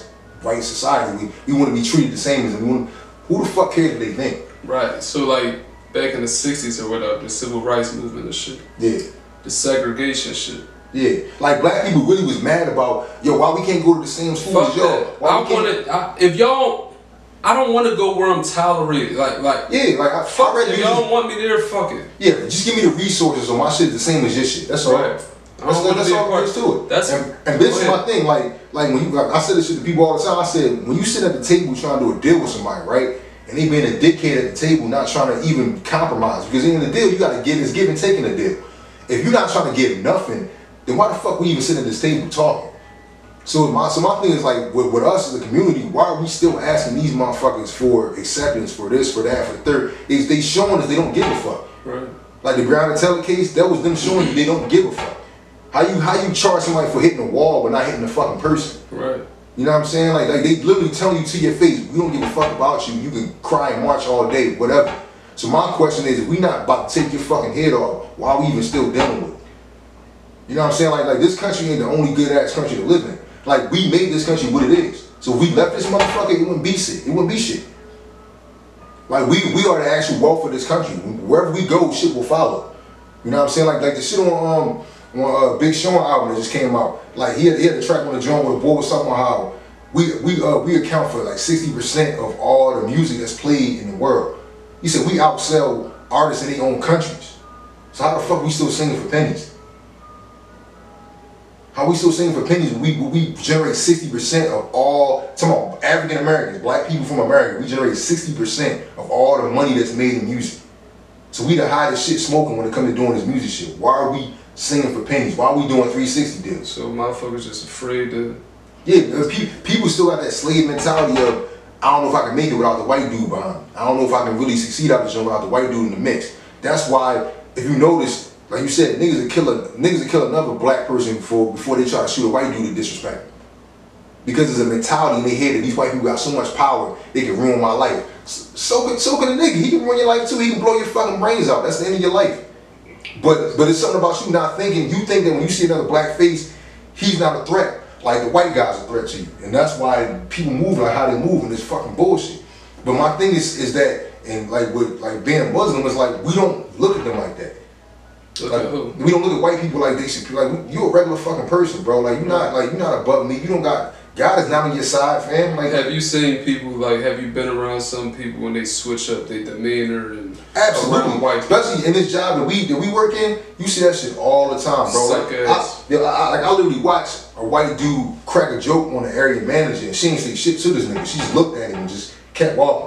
B: society. We want to be treated the same as them. Who the fuck cares what they think?
A: Right. So like back in the 60s or whatever, the civil rights movement and shit.
B: Yeah.
A: The segregation shit.
B: Yeah. Like black people really was mad about, yo, why we can't go to the same school as y'all?
A: I don't want to go where I'm tolerated. Like
B: fuck
A: it. If y'all don't want me there, fuck it.
B: Yeah, just give me the resources so my shit is the same as your shit. That's all.
A: Right.
B: That's all there is to it. And this is my thing. Like when I said this shit to people all the time. I said when you sit at the table trying to do a deal with somebody, right? And they being a dickhead at the table, not trying to even compromise. Because in the deal, you got to give. It's give and take in the deal. If you're not trying to give nothing, then why the fuck we even sitting at this table talking? So my thing is like with us as a community, why are we still asking these motherfuckers for acceptance, for this, for that, for the third? They showing us they don't give a fuck.
A: Right.
B: Like the Breonna Taylor case, that was them showing you they don't give a fuck. How you charge somebody for hitting the wall but not hitting the fucking person?
A: Right.
B: You know what I'm saying? Like they literally telling you to your face, we don't give a fuck about you. You can cry and march all day, whatever. So my question is, if we not about to take your fucking head off, why are we even still dealing with it? You know what I'm saying? Like this country ain't the only good ass country to live in. Like we made this country what it is. So if we left this motherfucker, it wouldn't be shit. It wouldn't be shit. Like we are the actual wealth of this country. Wherever we go, shit will follow. You know what I'm saying? Like the shit on Big Sean album that just came out. Like he had a track on the joint where the boy was talking about how we account for like 60% of all the music that's played in the world. He said we outsell artists in their own countries. So how the fuck we still singing for pennies? How we still singing for pennies when we generate 60% of all, talking about African Americans, black people from America, we generate 60% of all the money that's made in music. So we the hottest shit smoking when it comes to doing this music shit. Why are we singing for pennies? Why are we doing 360 deals?
A: So motherfuckers just afraid to...
B: Yeah, people still got that slave mentality of, I don't know if I can make it without the white dude behind. I don't know if I can really succeed out the show without the white dude in the mix. That's why, if you notice, like you said, niggas will kill another black person before they try to shoot a white dude to disrespect him. Because there's a mentality in their head that these white people got so much power, they can ruin my life. So can a nigga. He can ruin your life too. He can blow your fucking brains out. That's the end of your life. But it's something about you not thinking. You think that when you see another black face, he's not a threat. Like the white guy's a threat to you. And that's why people move like how they move and it's fucking bullshit. But my thing is that, and like with like being a Muslim, is like we don't look at them like that. Like, we don't look at white people like they should be. Like you a regular fucking person, bro. Like you're not above me. You don't got, God is not on your side, fam. Like,
A: have you seen people, like, have you been around some people when they switch up their demeanor and
B: absolutely,
A: white people?
B: Especially in this job that we work in, you see that shit all the time, bro.
A: Suck ass.
B: I literally watched a white dude crack a joke on the area manager, and she ain't say shit to this nigga. She just looked at him and just kept walking.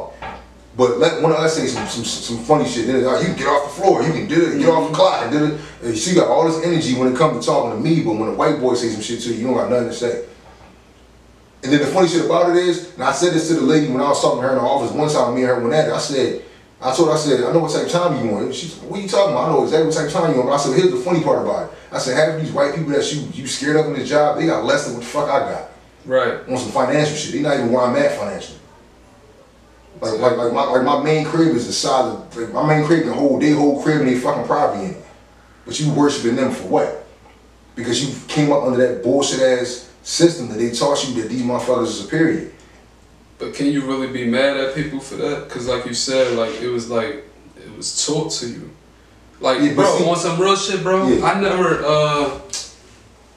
B: But let one of us say some funny shit. Then you can get off the floor, you can do it, get off the clock, and do it. And she got all this energy when it comes to talking to me, but when a white boy says some shit to you, you don't got nothing to say. And then the funny shit about it is, and I said this to the lady when I was talking to her in the office one time, me and her went at it, I said, I told her, I said, I know what type of time you want. She's like, what are you talking about? I know exactly what type of time you want. But I said, here's the funny part about it. I said, half of these white people that you scared of in this job, they got less than what the fuck I got.
A: Right.
B: On some financial shit. They not even where I'm at financially. Like my main crib is the size of, like my main crib, they whole crib and they fucking property in it. But you worshiping them for what? Because you came up under that bullshit ass system that they taught you that these motherfuckers are superior.
A: But can you really be mad at people for that? Cause like you said, it was taught to you. Like, yeah, bro, on some real shit, bro. Yeah. I never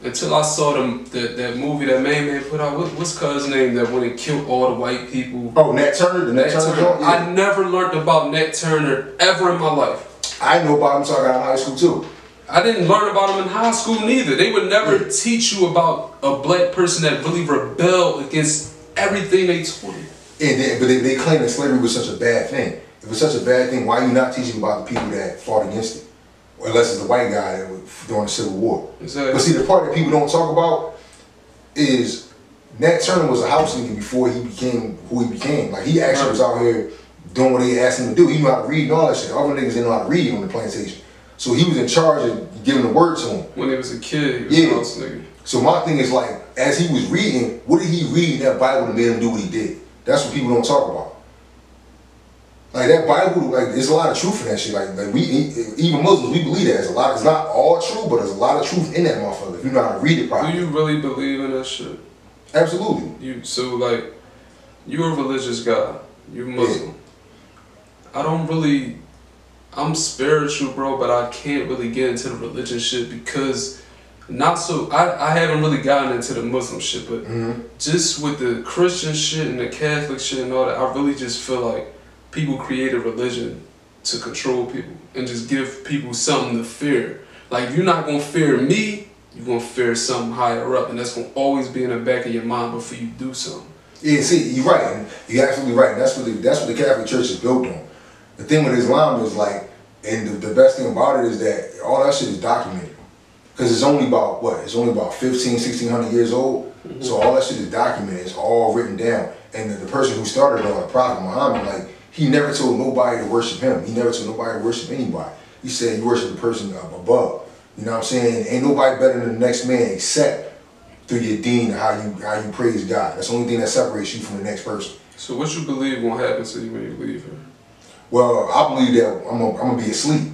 A: until I saw that movie that Main Man put out. What's cuz name that went and killed all the white people?
B: Oh, Nat Turner, the Nat Turner. Yeah.
A: I never learned about Nat Turner ever in my life.
B: I know about him until I got in high school too.
A: I didn't learn about him in high school neither. They would never teach you about a black person that really rebelled against everything they taught you.
B: But they claim that slavery was such a bad thing. If it was such a bad thing, why are you not teaching about the people that fought against it? Or unless it's the white guy that was during the Civil War.
A: Exactly.
B: But see, the part that people don't talk about is Nat Turner was a house nigga before he became who he became. Like, he actually was out here doing what they asked him to do. He knew how to read and all that shit. Other niggas didn't know how to read on the plantation. So he was in charge of giving the word to him.
A: When he was a kid, he was a house nigga.
B: So my thing is, like, as he was reading, what did he read in that Bible that made him do what he did? That's what people don't talk about. Like, that Bible, like, there's a lot of truth in that shit. Like we, even Muslims, we believe that. It's not all true, but there's a lot of truth in that motherfucker if you know how to read it properly.
A: Do you really believe in that shit?
B: Absolutely.
A: So like, you're a religious guy. You're Muslim. Yeah. I'm spiritual, bro, but I can't really get into the religion shit because I haven't really gotten into the Muslim shit, but just with the Christian shit and the Catholic shit and all that, I really just feel like people create a religion to control people and just give people something to fear. Like, if you're not gonna fear me, you're gonna fear something higher up, and that's gonna always be in the back of your mind before you do something.
B: Yeah, see, you're right. And you're absolutely right. And that's what the Catholic Church is built on. The thing with Islam is like, and the best thing about it is that all that shit is documented. Because it's only about, what? It's only about 1600 years old. So all that shit is documented. It's all written down. And the person who started it all, the Prophet Muhammad, like, he never told nobody to worship him. He never told nobody to worship anybody. He said you worship the person above. You know what I'm saying? Ain't nobody better than the next man except through your deen, how you praise God. That's the only thing that separates you from the next person.
A: So what you believe won't happen to you when you leave here?
B: Well, I believe that I'm gonna be asleep.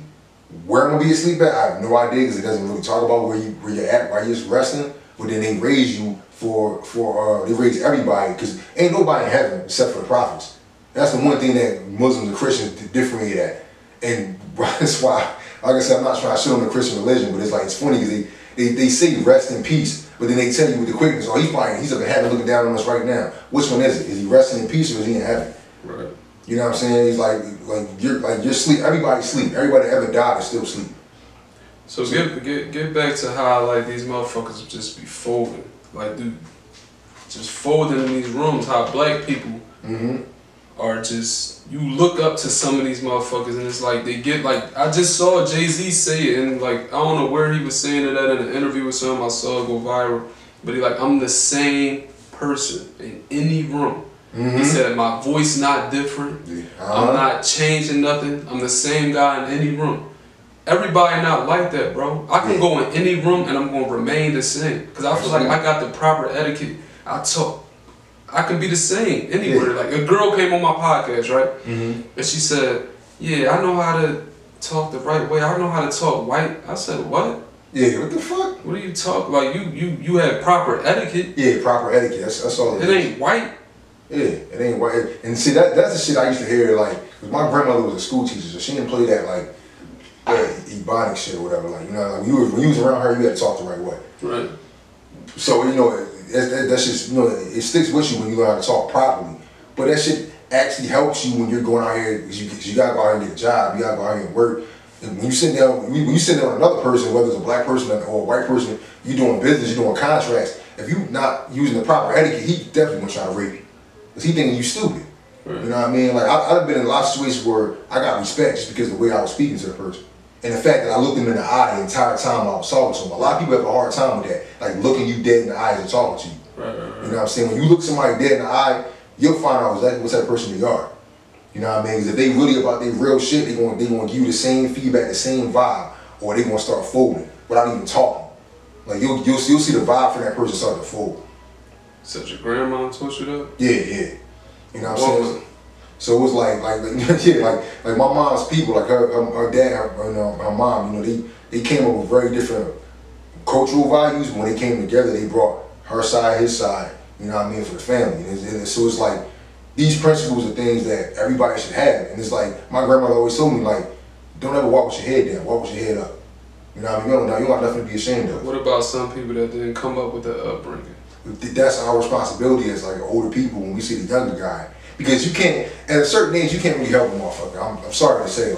B: Where I'm gonna be asleep at, I have no idea because it doesn't really talk about where you're at while you're just resting. But then they raise you they raise everybody because ain't nobody in heaven except for the prophets. That's the one thing that Muslims and Christians differentiate at. And that's why, like I said, I'm not trying to shit on the Christian religion, but it's funny because they say rest in peace, but then they tell you with the quickness, oh, he's up in heaven looking down on us right now. Which one is it? Is he resting in peace or is he in heaven?
A: Right.
B: You know what I'm saying? He's like you're sleep. Everybody's sleep. Everybody that ever died is still asleep.
A: So get back to how like these motherfuckers just be folding, like dude, just folding in these rooms. How black people are just, you look up to some of these motherfuckers and it's like they get like, I just saw Jay-Z say it and like I don't know where he was saying it at in an interview with someone. I saw it go viral, but he like, I'm the same person in any room. He said my voice not different. I'm not changing nothing. I'm the same guy in any room. Everybody not like that, bro. I can go in any room and I'm gonna remain the same because I feel like I got the proper etiquette. I can be the same anywhere. Like a girl came on my podcast, right? And she said, "Yeah, I know how to talk the right way. I know how to talk white." I said, "What?"
B: Yeah, what the fuck?
A: What are you talking like? You have proper etiquette.
B: Yeah, proper etiquette. That's all.
A: It ain't white.
B: Yeah, it ain't white. And see, that's the shit I used to hear. Like, cause my grandmother was a school teacher, so she didn't play that like Ebonic shit or whatever. Like, you know, like when you was around her, you had to talk the right way.
A: Right.
B: So you know, that's just, you know, it sticks with you when you learn how to talk properly. But that shit actually helps you when you're going out here because you gotta go out here and get a job. You gotta go out here and work. And when you sit down, when you sit down with another person, whether it's a black person or a white person, you doing business, you doing contracts. If you not using the proper etiquette, he definitely gonna try to rape you. Cause he thinking you stupid. Right. You know what I mean? Like I've been in a lot of situations where I got respect just because of the way I was speaking to the person. And the fact that I looked him in the eye the entire time I was talking to him. A lot of people have a hard time with that. Like looking you dead in the eyes and talking to you.
A: Right.
B: You know what I'm saying? When you look somebody dead in the eye, you'll find out exactly what type of person they are. You know what I mean? Because if they really about their real shit, they gonna give you the same feedback, the same vibe, or they gonna start folding without even talking. Like you'll see the vibe from that person start to fold.
A: So your grandma taught you that?
B: Yeah. You know what I'm saying? So it was like my mom's people, like her dad, her mom, you know, they came up with very different cultural values. When they came together, they brought her side, his side, you know what I mean, for the family. And so it's like, these principles are things that everybody should have. And it's like, my grandmother always told me, like, don't ever walk with your head down, walk with your head up. You know what I mean? You don't have nothing to be ashamed of.
A: What about some people that didn't come up with that upbringing?
B: That's our responsibility as like older people when we see the younger guy. Because you can't, at a certain age, you can't really help a motherfucker. I'm sorry to say,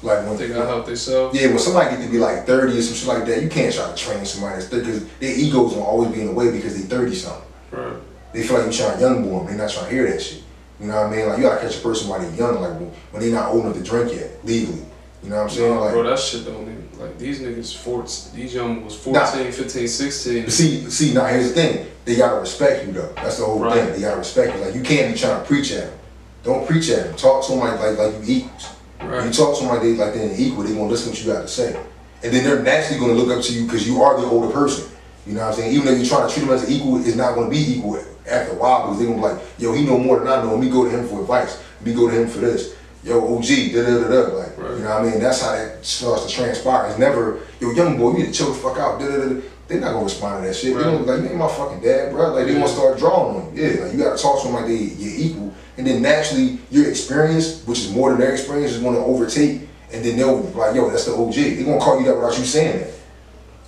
B: like when
A: they gotta help themselves.
B: Yeah, when somebody get to be like 30 or some shit like that, you can't try to train somebody that's 30 because their egos will always be in the way because they 30 something.
A: Right.
B: They feel like you trying to young boy them. They're not trying to hear that shit. You know what I mean? Like you gotta catch a person while they're young, like when they're not old enough to drink yet legally. You know what I'm saying?
A: No,
B: like,
A: bro, that shit don't even, like, these niggas 14, these young was 14, 15, 16.
B: But see, now here's the thing. They gotta respect you though. That's the whole thing. They gotta respect you. Like you can't be trying to preach at them. Don't preach at them. Talk to somebody like you equals.
A: Right.
B: You talk to somebody like they're equal, they're gonna listen to what you got to say. And then they're naturally gonna look up to you because you are the older person. You know what I'm saying? Even though you're trying to treat them as an equal, it's not gonna be equal after a while because they're gonna be like, yo, he know more than I know. Let me go to him for advice. Let me go to him for this. Yo, OG, da-da-da-da. Like, right. You know what I mean? That's how that starts to transpire. It's never, yo, young boy, you need to chill the fuck out. Da-da-da-da. They're not gonna respond to that shit. Right. They don't like, you ain't my fucking dad, bro. Like, they gonna start drawing on you. Yeah, like, you gotta talk to them like you're equal. And then naturally, your experience, which is more than their experience, is gonna overtake. And then they'll be like, yo, that's the OG. They're gonna call you that without you saying that.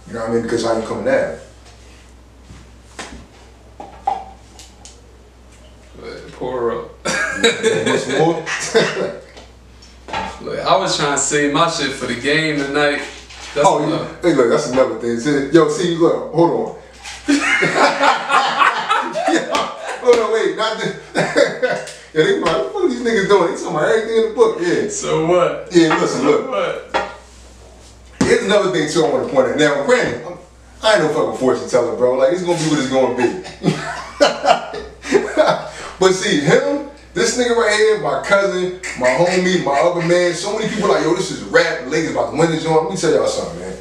B: You know what I mean? Because how you coming at it.
A: Pour her up.
B: What's more?
A: Look, I was trying to save my shit for the game tonight. That's
B: Hey, look, that's another thing. Yo, see, look, hold on. Hold on, wait, not this. Yeah, they like, what the fuck are these niggas doing? They talking about everything in the book, yeah.
A: So what?
B: Yeah, listen,
A: so
B: look.
A: What?
B: Here's another thing, too, I want to point out. Now, granted, I ain't no fucking fortune teller, bro. Like, it's going to be what it's going to be. But see, him, this nigga right here, my cousin, my homie, my other man, so many people like, yo, this is rap, Lakers about to win this joint. Let me tell y'all something, man.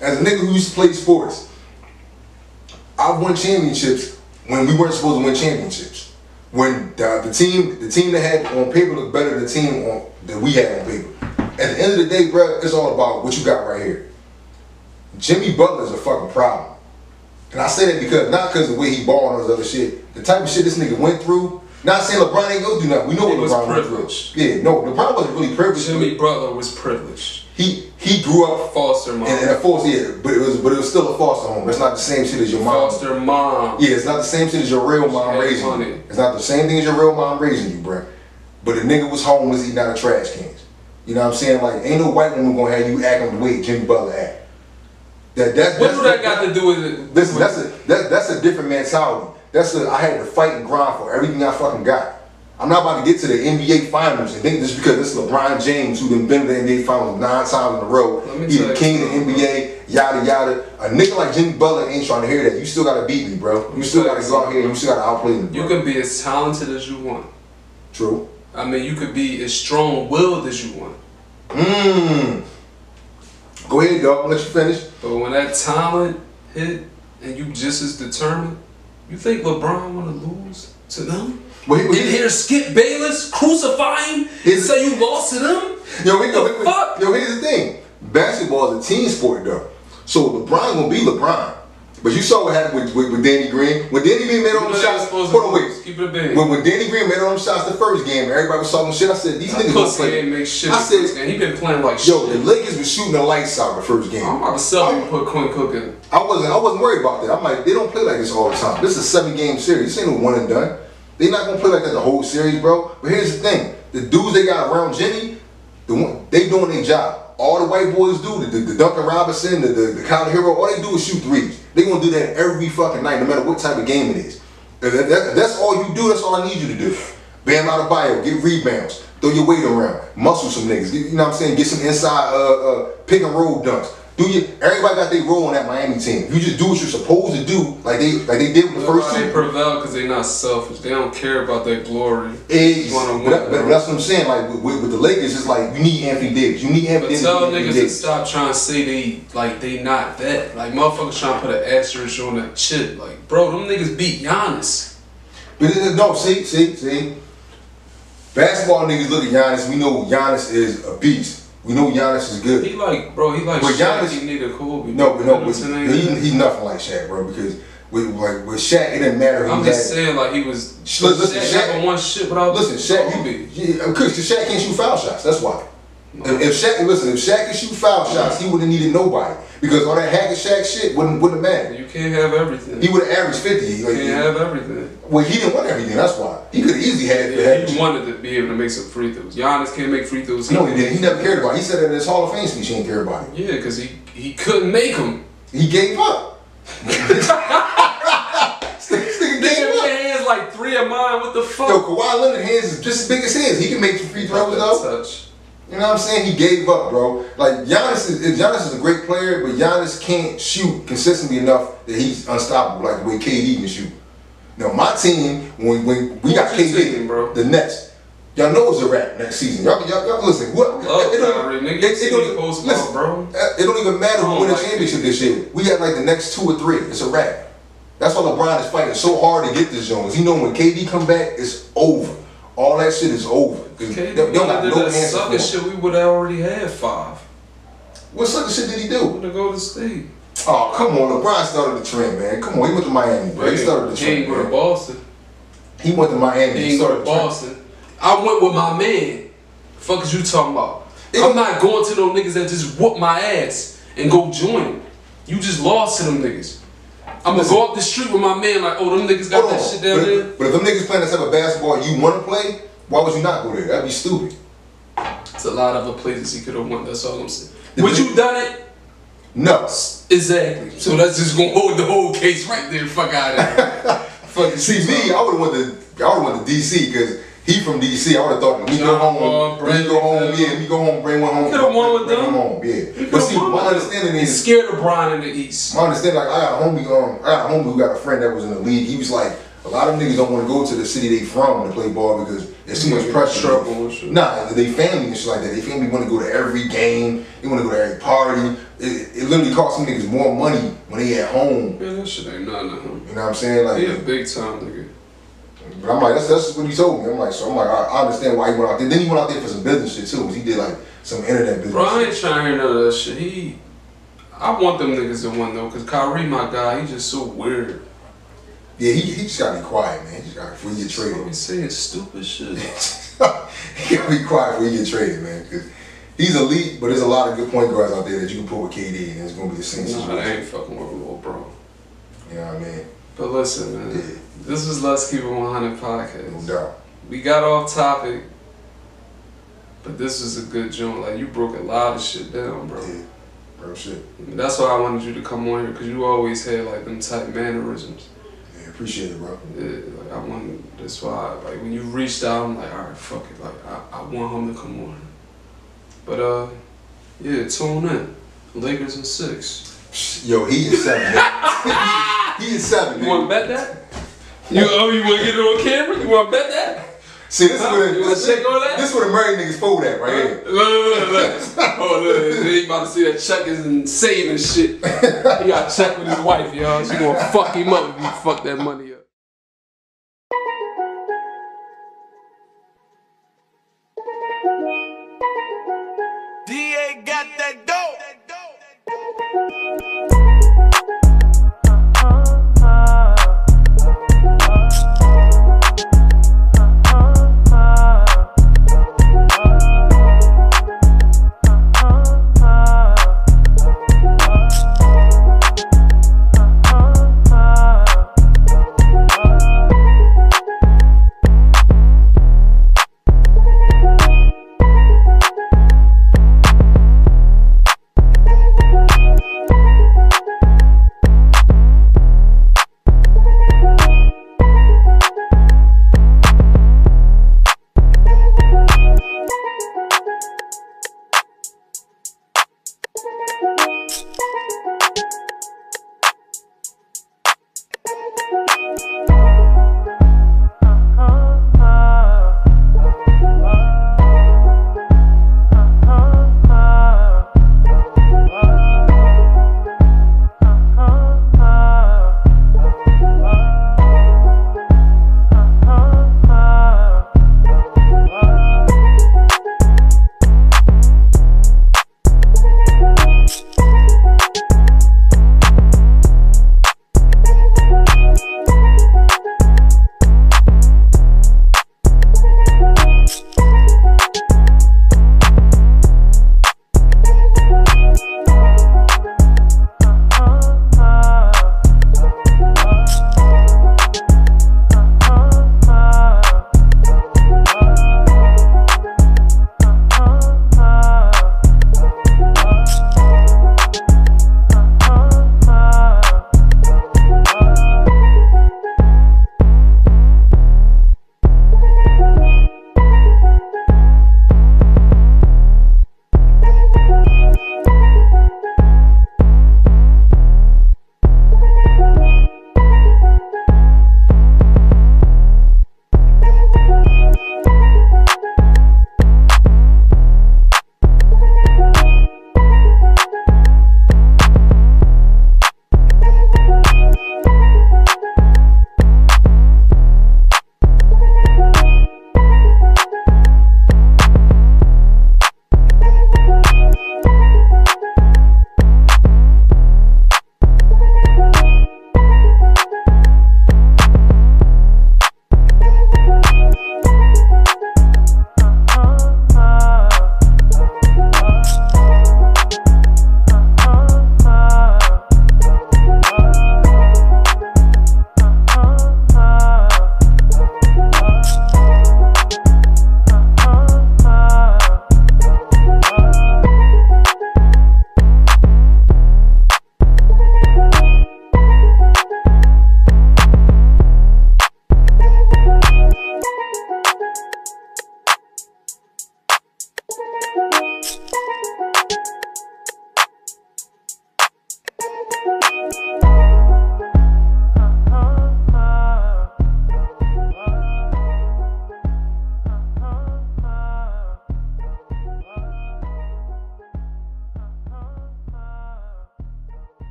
B: As a nigga who used to play sports, I've won championships when we weren't supposed to win championships. When the team that had on paper looked better than the team that we had on paper. At the end of the day, bro, it's all about what you got right here. Jimmy Butler's a fucking problem. And I say that because, not because of the way he balled and all this other shit, the type of shit this nigga went through. Not saying LeBron ain't go do nothing. We know what LeBron went through. Yeah, no, LeBron wasn't really privileged.
A: Jimmy Butler was privileged.
B: He grew up
A: foster mom.
B: In a foster, yeah, but it was still a foster home. It's not the same shit as your mom.
A: Foster mom.
B: Yeah, it's not the same shit as your real mom raising you. It's not the same thing as your real mom raising you, bruh. But the nigga was homeless eating out of trash cans. You know what I'm saying? Like, ain't no white woman gonna have you acting the way Jimmy Butler act.
A: What do that got to do with it?
B: Listen, that's a different mentality. I had to fight and grind for everything I fucking got. I'm not about to get to the NBA Finals and think just because it's LeBron James who done been to the NBA Finals 9 times in a row, he the king of the NBA, yada yada. A nigga like Jimmy Butler ain't trying to hear that. You still gotta beat me, bro. You still gotta go out here and you still gotta outplay me, bro.
A: You can be as talented as you want.
B: True.
A: I mean, you could be as strong-willed as you want.
B: Go ahead, dog. I'll let you finish.
A: But when that talent hit and you just as determined, you think LeBron want to lose to them? You hear Skip Bayless crucify him and say you lost to them?
B: Yo, here's the thing. Basketball is a team sport, though. So LeBron gonna be LeBron. But you saw what happened with Danny Green. When Danny Green made all them shots, hold on, wait.
A: Keep it a big.
B: When Danny Green made all them shots the first game, everybody was talking shit. I said, these niggas don't play.
A: Make shit. I said, he been playing like shit.
B: Yo, the Lakers was shooting the lights out the first game.
A: I'm about to sell him and put Quinn Cook in.
B: I wasn't worried about that. I'm like, they don't play like this all the time. This is a 7-game series. This ain't no one and done. They not gonna play like that the whole series, bro. But here's the thing: the dudes they got around Jimmy, they doing their job. All the white boys do, the Duncan Robinson, the Kyle Hero, all they do is shoot threes. They gonna do that every fucking night, no matter what type of game it is. That's all you do. That's all I need you to do. Bam Adebayo, get rebounds, throw your weight around, muscle some niggas. You know what I'm saying? Get some inside pick and roll dunks. Everybody got their role on that Miami team. If you just do what you're supposed to do, like they did with the first two.
A: They prevail because they're not selfish. They don't care about their glory.
B: But that's what I'm saying. Like with the Lakers, it's like you need Anthony Davis. You need Anthony Davis.
A: Tell niggas to stop trying to say they not that. Like motherfuckers trying to put an asterisk on that shit. Like bro, them niggas beat Giannis.
B: But no, see. Basketball niggas look at Giannis. We know Giannis is a beast. We know Giannis is good.
A: He like Shaq, he need a Kobe.
B: He's nothing like Shaq, bro. Because with Shaq, it didn't matter.
A: I'm just saying, like he was.
B: Listen,
A: Shaq never won shit without.
B: Listen, Shaq, because Shaq can't shoot foul shots. That's why. No. If Shaq could shoot foul shots, he wouldn't needed nobody. Because all that hack and Shaq shit wouldn't have mattered.
A: You can't have everything.
B: He would have averaged 50.
A: You can't have everything.
B: Well, he didn't want everything. That's why. He could have easily had.
A: He wanted to be able to make some free throws. Giannis can't make free throws.
B: No, he didn't. He never cared about it. He said that in his Hall of Fame speech, he didn't care about it.
A: Yeah, because he couldn't make them.
B: He gave up. This nigga gave up.
A: Hands like 3 of mine. What the fuck?
B: Yo, Kawhi Leonard's hands is just as big as his. He can make some free throws though.
A: Touch.
B: You know what I'm saying? He gave up, bro. Like Giannis is a great player, but Giannis can't shoot consistently enough that he's unstoppable like the way KD can shoot. Now my team, when we got KD,
A: bro?
B: The Nets, y'all know it's a wrap next season. Y'all listen. What? It don't even matter who win a championship this year. We got like the next 2 or 3. It's a wrap. That's why LeBron is fighting so hard to get this Jones. He know when KD come back, it's over. All that shit is over.
A: They don't got no answer for shit. We would have already had 5.
B: What sucker shit did he do?
A: To go to state.
B: Oh, come on. LeBron started the trend, man. Come on. He went to Miami, bro. He started the trend.
A: He ain't go to Boston.
B: He went to Miami.
A: He ain't go to Boston. I went with my man. The fuck is you talking about? I'm not going to those niggas that just whoop my ass and go join them. You just lost to them niggas. I'm gonna go up the street with my man like, oh, them niggas got that shit down there.
B: But if them niggas playing that type of basketball you want to play, why would you not go there? That'd be stupid.
A: It's a lot of other places he could have won. That's all I'm saying. Would you done it?
B: No.
A: Exactly. So that's just gonna hold the whole case right there. Fuck out of here. Fucking
B: see me, I would have went to DC because he from DC. I would have thought when we go home, bring one home.
A: Could have won with them.
B: Yeah. But see, my understanding is
A: he's scared of Bron in the East.
B: My understanding, like I got a homie who got a friend that was in the league. He was like, a lot of niggas don't want to go to the city they from to play ball because there's too much pressure. Nah, they family and shit like that. They family want to go to every game. They want to go to every party. It literally costs some niggas more money when they at home.
A: Man, that shit ain't nothing to him.
B: You know what I'm saying? Like,
A: he a big time nigga.
B: But I'm like, that's what he told me. I understand why he went out there. Then he went out there for some business shit too. Cause he did like some internet business.
A: Bro, I ain't trying to hear none of that shit. I want them niggas to win though, cause Kyrie, my guy, he just so weird.
B: Yeah, he just gotta be quiet, man. He just gotta before you get traded.
A: He's saying stupid shit.
B: He gotta be quiet before you get traded, man. Cause he's elite, but there's a lot of good point guards out there that you can put with KD, and it's gonna be the same situation.
A: Nah, I ain't fucking with little bro.
B: You know what I mean?
A: But listen, man. Yeah. This was Let's Keep It 100 podcast.
B: No doubt.
A: We got off topic, but this was a good joint. Like, you broke a lot of shit down, bro.
B: Yeah, bro, shit.
A: And that's why I wanted you to come on here, because you always had, like, them type mannerisms.
B: Yeah, appreciate it, bro.
A: Yeah, like, I wanted, that's why, like, when you reached out, I'm like, all right, fuck it. Like, I want him to come on. But, yeah, tune in. Lakers in 6.
B: Yo, he is 7, man. He is 7, man.
A: You want to bet that? You want to get it on camera? You want to bet that?
B: See, this is where the married niggas fold at right here.
A: Look. Oh, look. He about to see that check is insane and shit. He got to check with his wife, y'all. She gonna fuck him up if you fuck that money.